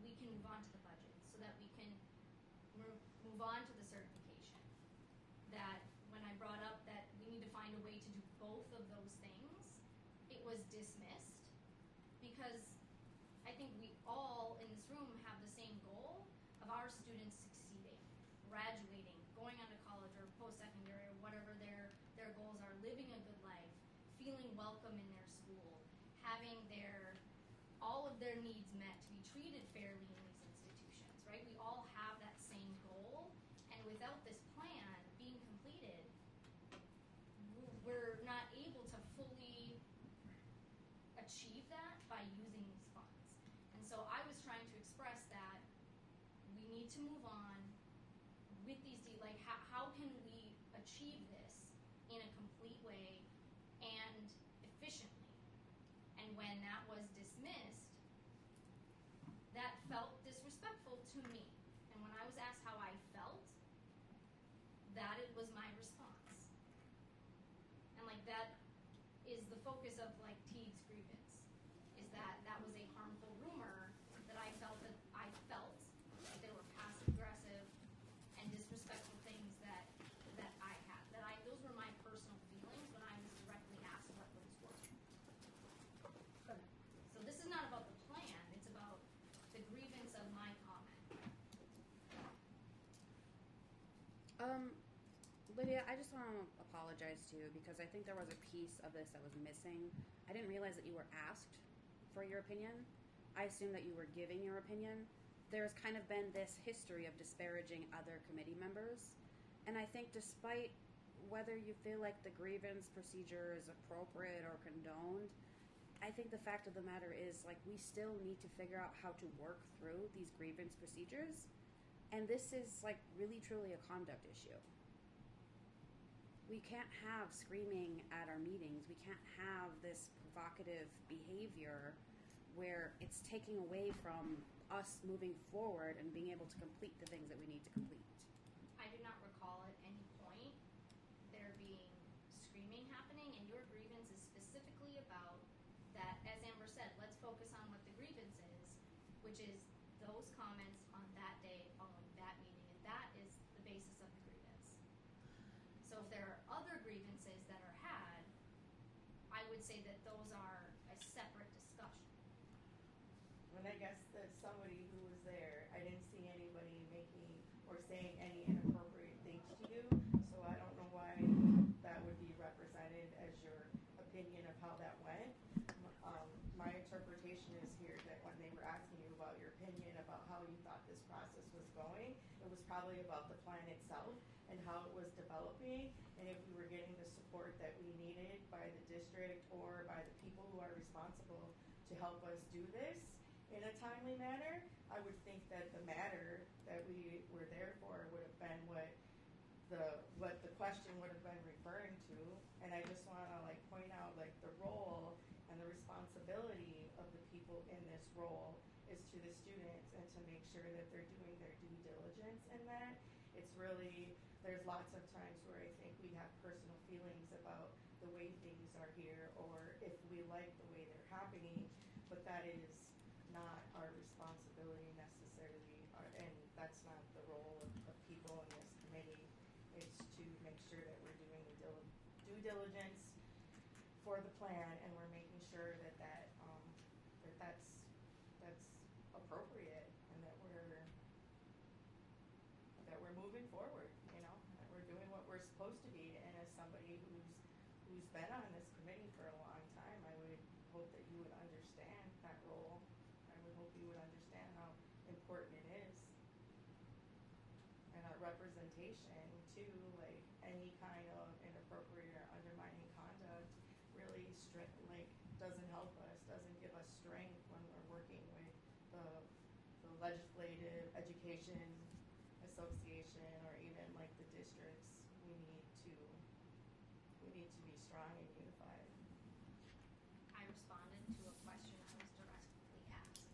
we can move on to the budget, so that we can move on to the certification. That when I brought up that we need to find a way to do both of those things, it was dismissed because I think we all in this room have the same goal of our students succeeding, graduating, going on to college or post-secondary or whatever their goals are, living a good life, feeling welcome in their school, having all of their needs met, to be treated fairly in these institutions, right? We all have that same goal, and without this plan being completed, we're not able to fully achieve that by using these funds. And so I was trying to express that we need to move on with these, like, how can we achieve this in a complete way and efficiently? And when that was dismissed, that felt disrespectful to me. And when I was asked how I felt, that it was my response. And, like, that is the focus of, like, Teague's grievance, is that that was a harmful rumor that I felt that there were passive-aggressive and disrespectful things that I had. Those were my personal feelings when I was directly asked what those were. So this is not about the plan, it's about the grievance of my comment. Lydia, I just want to apologize to you because I think there was a piece of this that was missing. I didn't realize that you were asked for your opinion. I assumed that you were giving your opinion. There's kind of been this history of disparaging other committee members. And I think despite whether you feel like the grievance procedure is appropriate or condoned, I think the fact of the matter is, like, we still need to figure out how to work through these grievance procedures. And this is, like, really truly a conduct issue. We can't have screaming at our meetings. We can't have this provocative behavior where it's taking away from us moving forward and being able to complete the things that we need to complete. I do not recall at any point there being screaming happening, and your grievance is specifically about that, as Amber said, let's focus on what the grievance is, which is those comments on that day following that meeting, and that is the basis of the grievance. So if there are other grievances that are had, I would say that those are a separate discussion. When I guess that somebody who was there, I didn't see anybody making or saying any inappropriate things to you, so I don't know why that would be represented as your opinion of how that went. My interpretation is here that when they were asking you about your opinion about how you thought this process was going, it was probably about the plan itself and how it was developing, and if we were getting the support that we needed by the district or by the people who are responsible to help us do this in a timely manner. I would think that the matter that we were there for would have been what the question would have been referring to, and I just want to, like, point out, like, the role and the responsibility of the people in this role is to the students and to make sure that they're doing their due diligence in that. It's really, there's lots of times where I think we have personal feelings about the way things are here, or if we like the way they're happening. that is not our responsibility necessarily, and that's not the role of people in this committee. It's to make sure that we're doing the due diligence for the plan, and we're making sure that that's appropriate, and that we're moving forward, you know, that we're doing what we're supposed to be. And as somebody who's been on this committee for a long time, I would hope that you would understand that role. I would hope you would understand how important it is. And our representation too, like any kind of inappropriate or undermining conduct really doesn't help us, doesn't give us strength when we're working with the legislative, education association, or even like the districts. We need to be strong and unified. I responded to a question I was directly asked.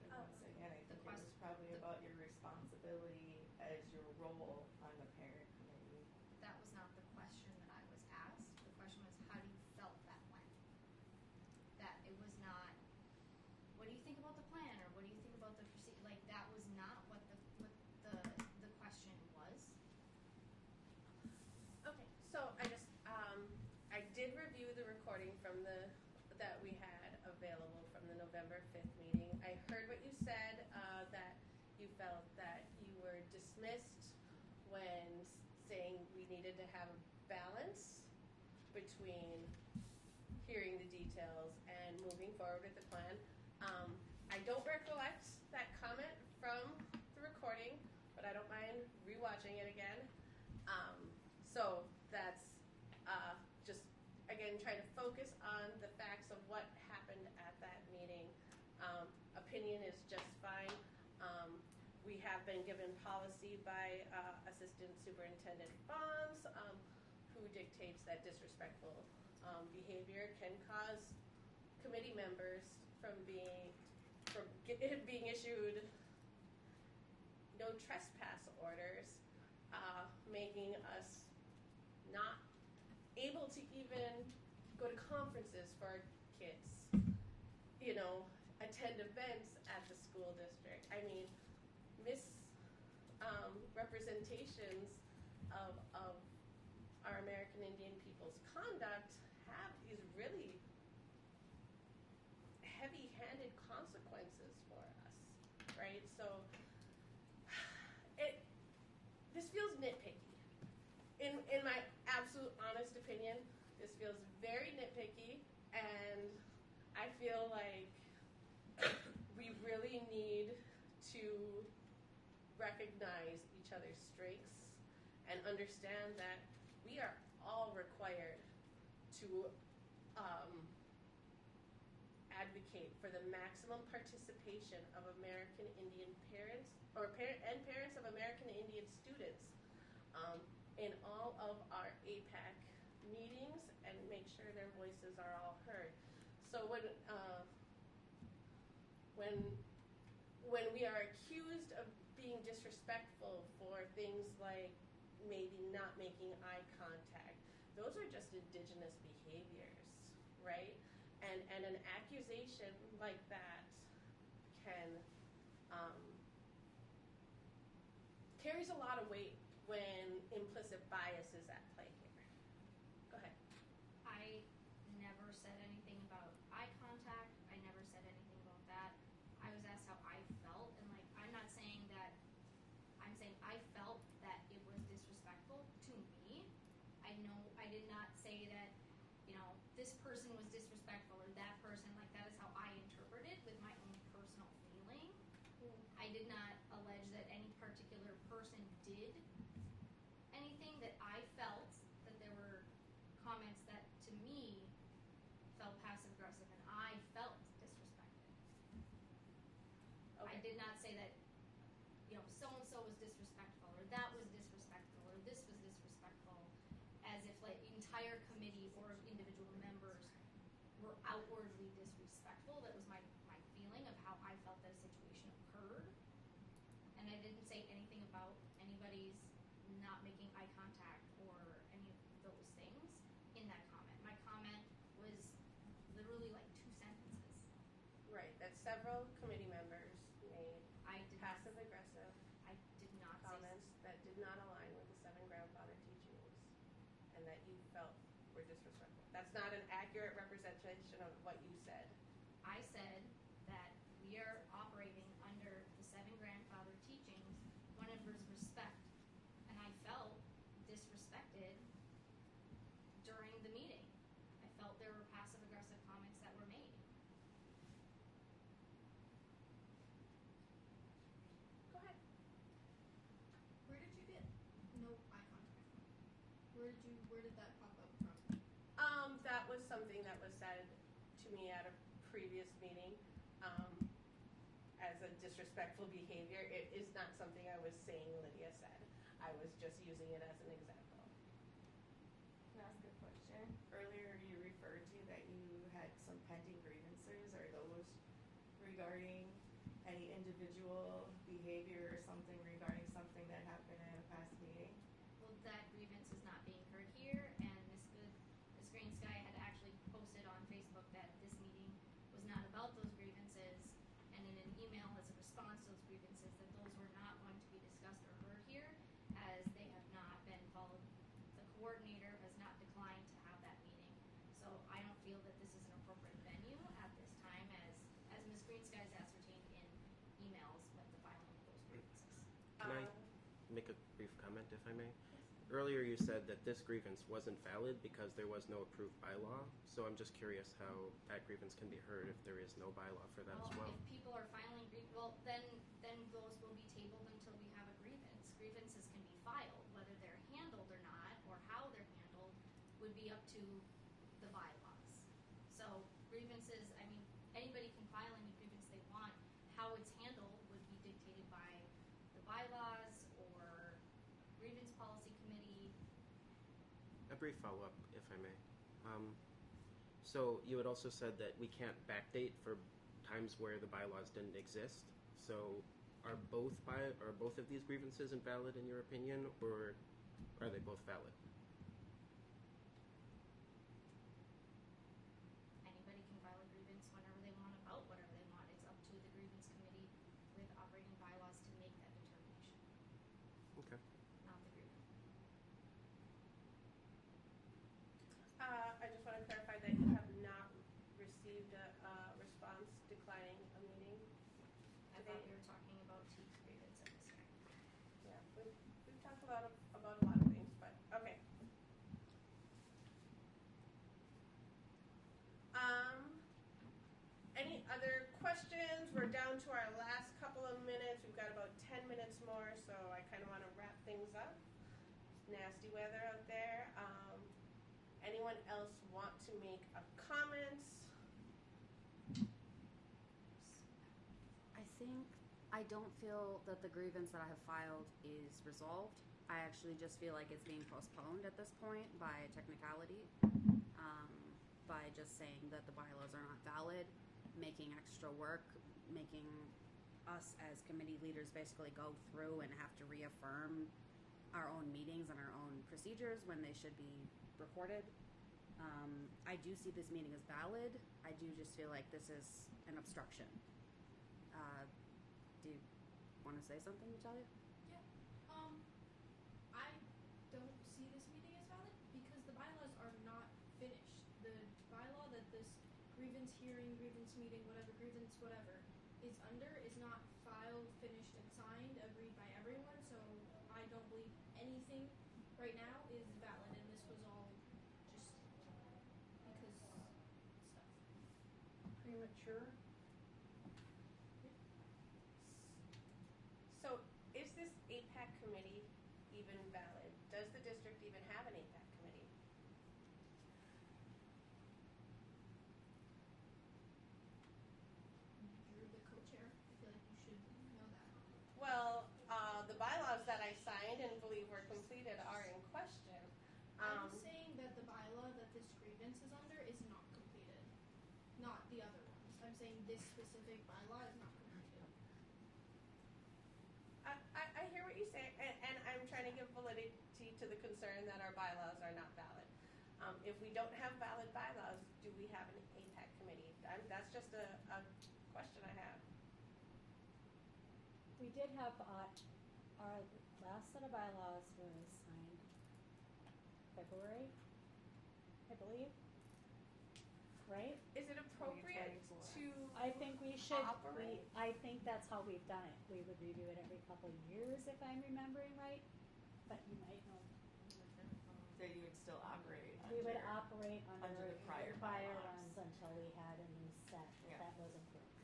And once again, I think it was probably about your responsibility as your role on the parent committee. That was not the question that I was asked. The question was, how do you felt that went? That it was not, what do you think about the plan, or what do you think about the procedure? Like, that was not what the question was. Okay, so I did review the recording that we had available from the November 5th meeting. I heard what you said, that you felt that you were dismissed when saying we needed to have a balance between hearing the details and moving forward with the plan. I don't recollect that comment from the recording, but I don't mind rewatching it again. So that's just, again, trying to focus on the facts of what happened at that meeting. Opinion is just fine. We have been given policy by Assistant Superintendent Bonds, who dictates that disrespectful behavior can cause committee members from being issued no trespass orders, making us not able to even go to conferences for our kids, you know, attend events at the school district. I mean, misrepresentations of our American Indian people's conduct have these really heavy-handed consequences for us, right? So this feels nitpicky. In my absolute honest opinion, this feels very nitpicky, and I feel like we really need to recognize each other's strengths and understand that we are all required to advocate for the maximum participation of American Indian parents and parents of American Indian students in all of our AIPAC meetings, and make sure their voices are all heard. So when we are accused of being disrespectful for things like maybe not making eye contact, those are just indigenous behaviors, right? And an accusation like that carries a lot of weight when implicit bias is at play here. Go ahead. I never said anything about eye contact. I never said anything about that. I was asked how I felt, and like, I'm not saying that, I'm saying I felt that it was disrespectful to me. I did not say that, you know, this person was disrespectful or that person, like, that is how I interpreted with my own personal feeling. I did not allege that any particular person did anything, that I felt that there were comments that to me felt passive aggressive and I felt disrespected. Okay. I did not say that, you know, so and so was disrespectful or that was disrespectful or this was disrespectful, as if like entire committee or individual members were outwardly disrespectful. That was my feeling of how I felt that a situation occurred. And I didn't say anything about anybody's not making eye contact or any of those things in that comment. My comment was literally like 2 sentences. several committee members made I did not, passive aggressive I did not say comments that did not align with the seven grandfather teachings and that you felt were disrespectful. That's not an accurate representation of what you said. I said that we are operating under the seven grandfather teachings when it was respect. And I felt disrespected during the meeting. I felt there were passive aggressive comments that were made. Go ahead. Where did you get no eye contact from? Where did that pop up from? That was something that was said to me at a previous meeting as a disrespectful behavior. It is not something I was saying Lydia said. I was just using it as an example. Can I ask a question? Earlier you referred to that you had some pending grievances. Are those regarding any individual behavior or something regarding something that happened in a past meeting? Well, that grievance is not being heard here, and Ms. Green Sky had actually posted on Facebook that this meeting was not about those grievances, and in an email as a response to those grievances that those were not going to be discussed or heard here, as they have not been followed. The coordinator has not declined to have that meeting. So I don't feel that this is an appropriate venue at this time, as Ms. Green Sky has ascertained in emails with the filing of those grievances. Can I make a brief comment, if I may? Earlier you said that this grievance wasn't valid because there was no approved bylaw, so I'm just curious how that grievance can be heard if there is no bylaw for that as well. If people are filing then those will be tabled until we have a grievance. Grievances can be filed, whether they're handled or not, or how they're handled, would be up to the bylaws. So grievances, I mean, anybody can file any grievance they want. How it's handled would be dictated by the bylaws or grievance policy committee. A brief follow-up, if I may. So you had also said that we can't backdate for times where the bylaws didn't exist. So are both of these grievances invalid in your opinion, or are they both valid? Anybody can file a grievance whenever they want about whatever they want. It's up to the grievance committee with operating bylaws to make that determination. Okay. Not the grievance. I just want to clarify that you have not received a response declining a meeting. I thought we were talking about T's grievance at this time. Yeah, we've talked about a lot of things, but okay. Any other questions? We're down to our last couple of minutes. We've got about 10 minutes more, so I kind of want to wrap things up. It's nasty weather out there. Anyone else want to make a comment? I don't feel that the grievance that I have filed is resolved. I actually just feel like it's being postponed at this point by technicality, by just saying that the bylaws are not valid, making extra work, making us as committee leaders basically go through and have to reaffirm our own meetings and our own procedures when they should be recorded. I do see this meeting as valid. I do just feel like this is an obstruction. Do you want to say something, Natalia? Yeah. I don't see this meeting as valid because the bylaws are not finished. The bylaw that this grievance hearing, grievance meeting, whatever, is under is not filed, finished, and signed, agreed by everyone, so I don't believe anything right now is valid, and this was all just because stuff. Premature? So is this AIPAC committee even valid? Does the district even have an AIPAC committee? You're the co-chair. I feel like you should know that. Well, the bylaws that I signed and believe were completed are in question. I'm saying that the bylaw that this grievance is under is not completed, not the other ones. I'm saying this specific bylaw is not completed. I hear what you say, and I'm trying to give validity to the concern that our bylaws are not valid. If we don't have valid bylaws, do we have an AIPAC committee? That's just a question I have. we did have, our last set of bylaws was signed February, I believe. Right? Is it appropriate 2024. to? I think we should, Operate? I think that's how we've done it. We would review it every couple of years, if I'm remembering right, but you might know. That you would still operate We would under- operate under the prior prior bylaws. ones until we had a new set Yeah. that was approved.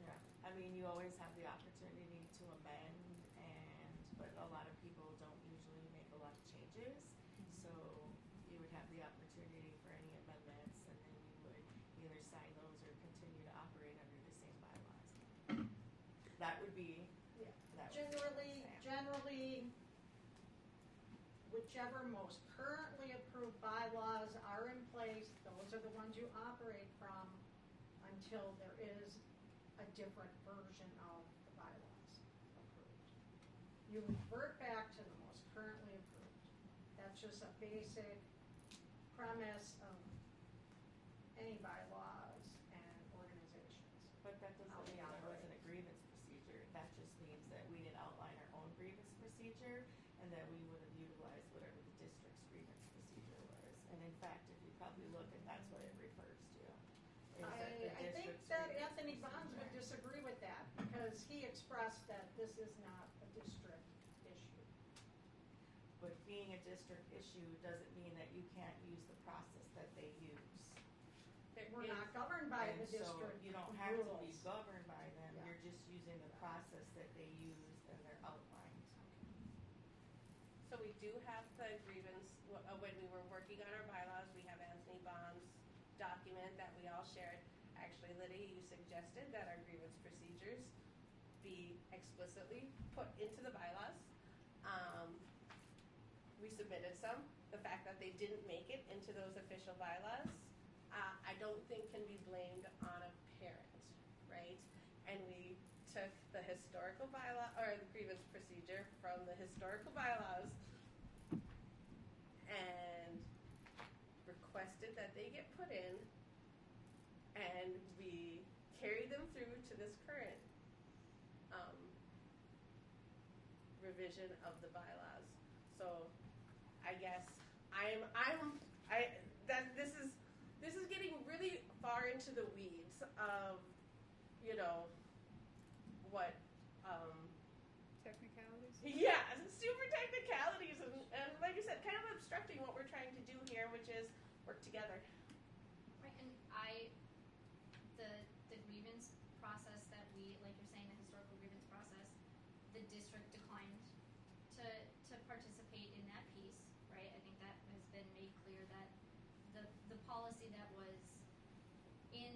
Yeah, I mean, you always have the opportunity to amend, but a lot of people don't usually make a lot of changes. So you would have the opportunity for any amendments, and then you would either sign those or continue to operate under the same bylaws. That would be, Yeah. that would be what I'm saying. Generally, whichever most currently approved bylaws are in place, those are the ones you operate from until there is a different version of the bylaws approved. You revert back to the most currently approved. That's just a basic premise of any bylaws and organizations. But that doesn't How we mean there operate. wasn't a grievance procedure. That just means that we didn't outline our own grievance procedure, and that we would have utilized whatever the district's grievance procedure was. And in fact, if you probably look at, that's what it refers to. Is that the I think district's that grievance Anthony Bonds would procedure. disagree with that because he expressed that this is not a district issue. But being a district issue doesn't mean that you can't use the process that they use. We're not governed by And the so district you don't have to be rules. governed by them, Yeah. you're just using the process that they use and they're outlined. So we do have the grievance, when we were working on our bylaws, we have Anthony Bond's document that we all shared. Actually, Lydia, you suggested that our grievance procedures be explicitly put into the bylaws. We submitted some. The fact that they didn't make it into those official bylaws, I don't think can be blamed on a parent, right? And we took the historical bylaw, or the grievance procedure from the historical bylaws and requested that they get put in, and we carried them through to this current revision of the bylaws. So I guess this is getting really far into the weeds of, what Technicalities? yeah, super technicalities, and like I said, kind of obstructing what we're trying to do here, which is work together. Right, and the grievance process that we, like you're saying, the historical grievance process, the district declined to participate in that piece, right? I think that has been made clear that the policy that was in,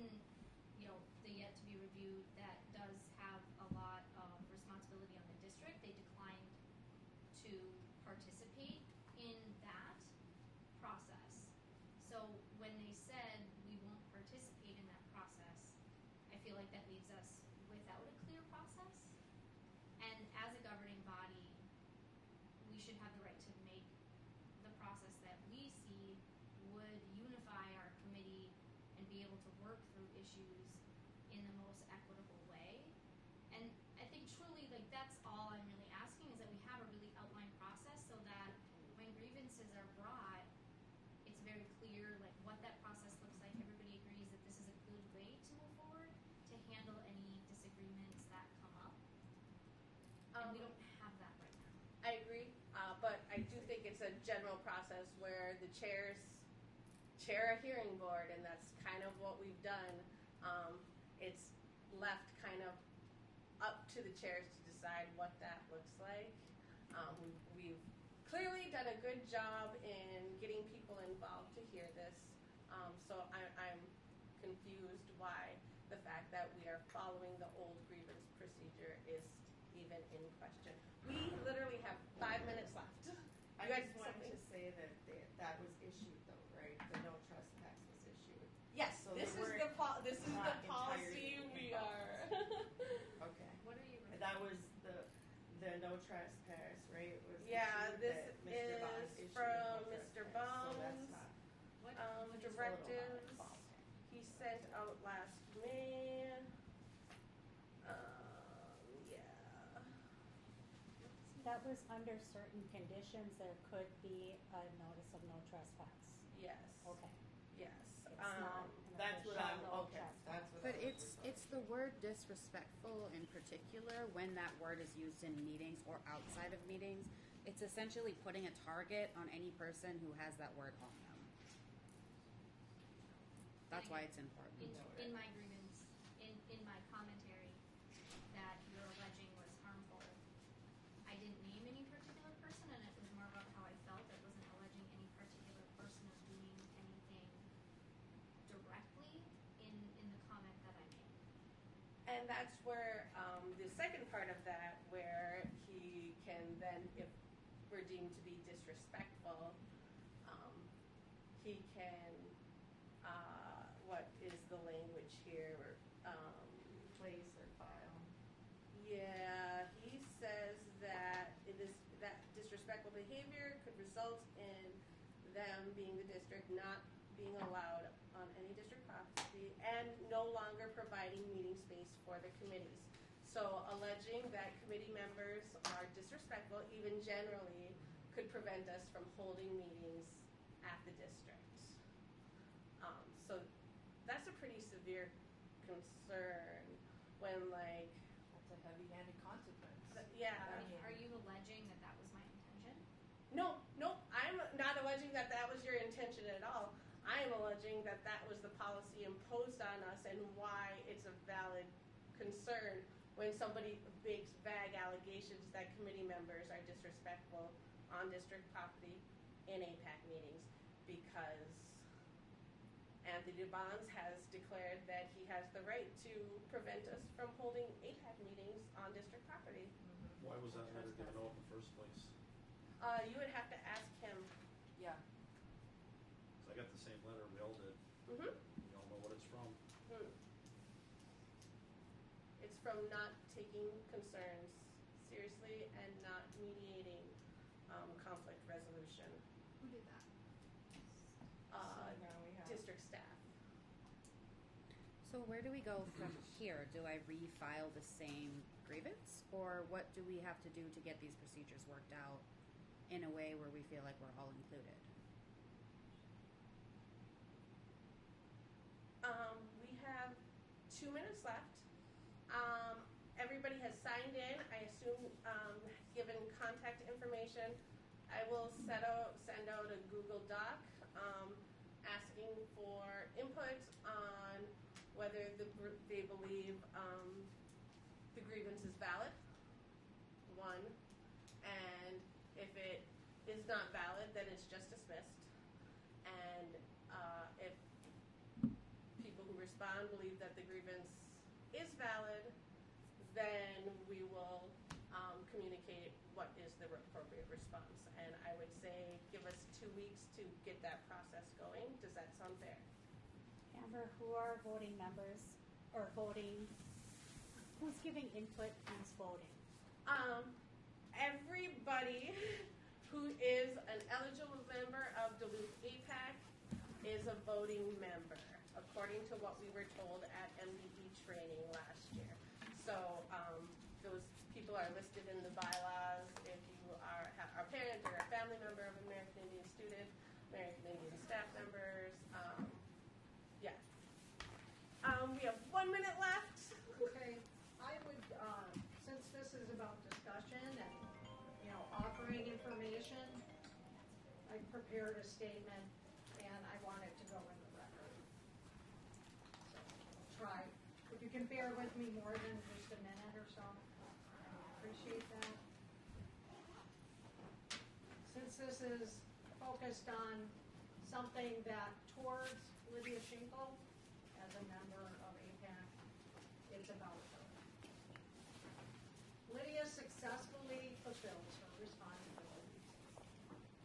the yet to be reviewed, that does have a lot of responsibility on the district. They declined to participate in that process. So when they said we won't participate in that process, I feel like that leaves us without a clear process. And as a governing body, we should have the right to make the process that we see would unify our committee and be able to work through issues in the most equitable way. And I think truly, like, that's all I'm really asking, is that we have a really outlined process so that when grievances are brought, it's very clear, like, what that process looks like. Everybody agrees that this is a good way to move forward to handle any disagreements that come up. And we don't have that right now. I agree, but I do think it's a general process where the chairs chair a hearing board, and that's kind of what we've done. It's left kind of up to the chairs to decide what that looks like. We've clearly done a good job in getting people involved to hear this. So I'm confused why the fact that we are following the old grievance procedure is even in question. We literally have 5 minutes left. I You guys just wanted something? to say that that was issued though, right? The no trespass was issued. Yes, So this the is word the not policy entirely we involved. are. Okay. What are you And that was the no trespass, right? Was Yeah, issued this that Mr. Bond is issued from no Mr. trespass. So that's Bones. not. What Directives he sent out last May. Yeah. that was under certain conditions, there could be a notice of no trespass. Yes. Okay. Yes. It's not an That's what official I'm, no okay, trespass. that's what But I'm it's the word disrespectful in particular when that word is used in meetings or outside of meetings. It's essentially putting a target on any person who has that word on them. That's why it's important. In my grievance, in my commentary that you're alleging was harmful, I didn't name any particular person, and it was more about how I felt. It wasn't alleging any particular person of doing anything directly in the comment that I made. And that's where the second part of that, where he can then, if we're deemed to be disrespectful, he can, what is the language here? place or file. Yeah, he says that it is that disrespectful behavior could result in them being the district not being allowed on any district property and no longer providing meeting space for the committees. So alleging that committee members are disrespectful, even generally, could prevent us from holding meetings at the district. So that's a pretty severe concern when, like, That's a heavy-handed consequence. yeah. Are you alleging that that was my intention? No, I'm not alleging that that was your intention at all. I am alleging that that was the policy imposed on us and why it's a valid concern when somebody makes vague allegations that committee members are disrespectful on district property in AIPAC meetings, because Anthony Bonds has declared that he has the right to prevent us from holding AIPAC meetings on district property. Why was that letter given out in the first place? You would have to ask him. Yeah. Because I got the same letter, we all did. Mm-hmm. We all know what it's from. It's from not taking concerns seriously and not mediating conflict resolution. Who did that? So now we have. District staff. So where do we go from here? Do I refile the same grievance, or what do we have to do to get these procedures worked out in a way where we feel like we're all included? We have 2 minutes left. Everybody has signed in. I assume given contact information. I will send out a Google Doc asking for input on whether they believe the grievance is valid, one, and if it is not valid, then it's just dismissed. And if people who respond believe that the grievance is valid, then we will communicate what is the appropriate response. And I would say give us 2 weeks to get that process going. Does that sound fair? Amber, who are voting members or voting? Who's giving input? Who's voting? Everybody who is an eligible member of Duluth AIPAC is a voting member, according to what we were told at MDE training last year. So those people are listed in the bylaws. If you are a parent or a family member of an American Indian student, American Indian staff members, yeah. We have 1 minute left. Okay, I would, since this is about discussion and, offering information, I prepared a statement and I want it to go in the record. So, try, if you can bear with me more than just a minute or so, I appreciate that. Since this is focused on something that towards Lydia Schinkel as a member of AIPAC, it's about her. Lydia successfully fulfills her responsibilities,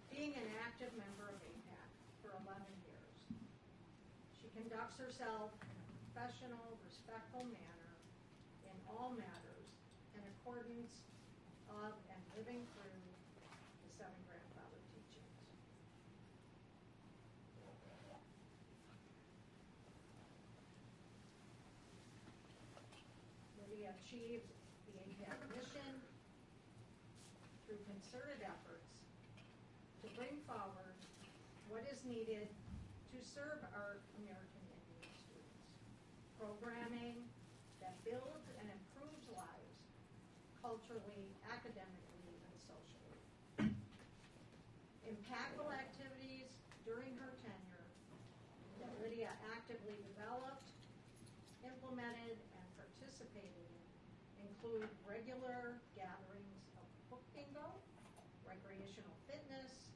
being an active member of AIPAC for 11 years. She conducts herself in a professional, respectful manner in all matters in accordance of and living through the 7 grandfather teachings. Lydia achieves the AIPAC mission through concerted efforts to bring forward what is needed to serve our American Indian students. Programming that builds and improves lives culturally, academically, and socially. Impactful activities during her tenure that Lydia actively developed, implemented, and participated in include regular gatherings of book bingo, recreational fitness,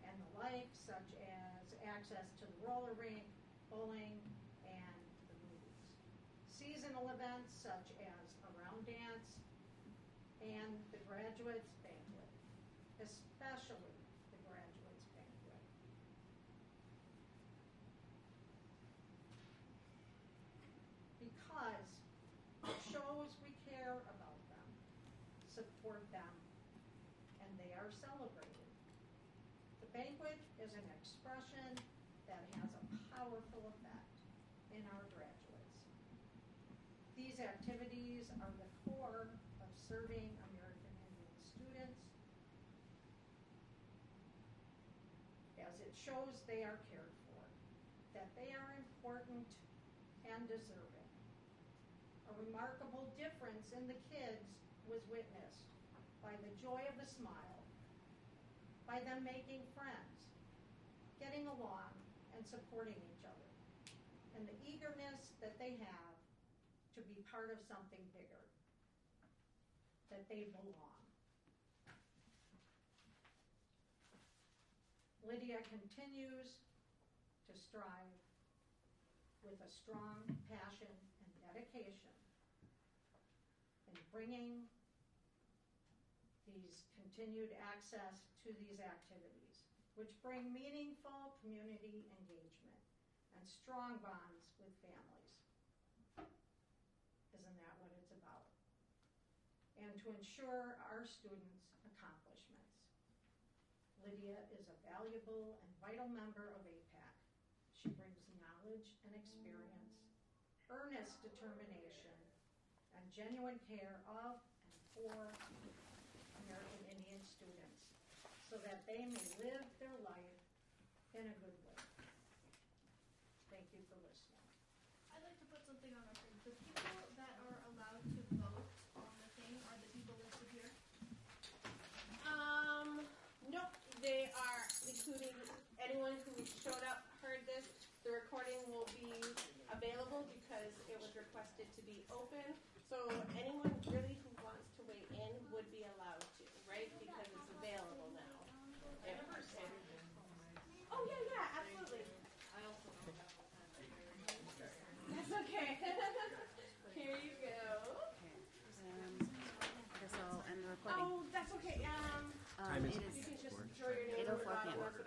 and the like, such as access to the roller rink, bowling, and the movies. Seasonal events such as a round dance and the graduates banquet, especially the graduates banquet. Because it shows we care about them, support them, and they are celebrated. The banquet is an expression that has a powerful effect in our graduates. These activities are the core of serving American Indian students, as it shows they are cared for, that they are important and deserving. A remarkable difference in the kids was witnessed by the joy of the smile, by them making friends, getting along, and supporting each other, and the eagerness that they have to be part of something bigger, that they belong. Lydia continues to strive with a strong passion and dedication in bringing these continued access to these activities, which bring meaningful community engagement and strong bonds with families. Isn't that what it's about? And to ensure our students' accomplishments. Lydia is a valuable and vital member of AIPAC. She brings knowledge and experience, earnest determination, and genuine care of and for American Indian students so that they may live their life in a good way. Thank you for listening. I'd like to put something on record. The people that are allowed to vote on the thing are the people listed here. Nope, they are including anyone who showed up, heard this. The recording will be available because it was requested to be open. So anyone really who wants to weigh in would be allowed to, right? Because it's available now. In person. Oh yeah, absolutely. That's okay. Here you go. I guess I'll end the recording. Oh, that's okay. Time is It is You can just throw your name 8:04 on the p.m. bottom of the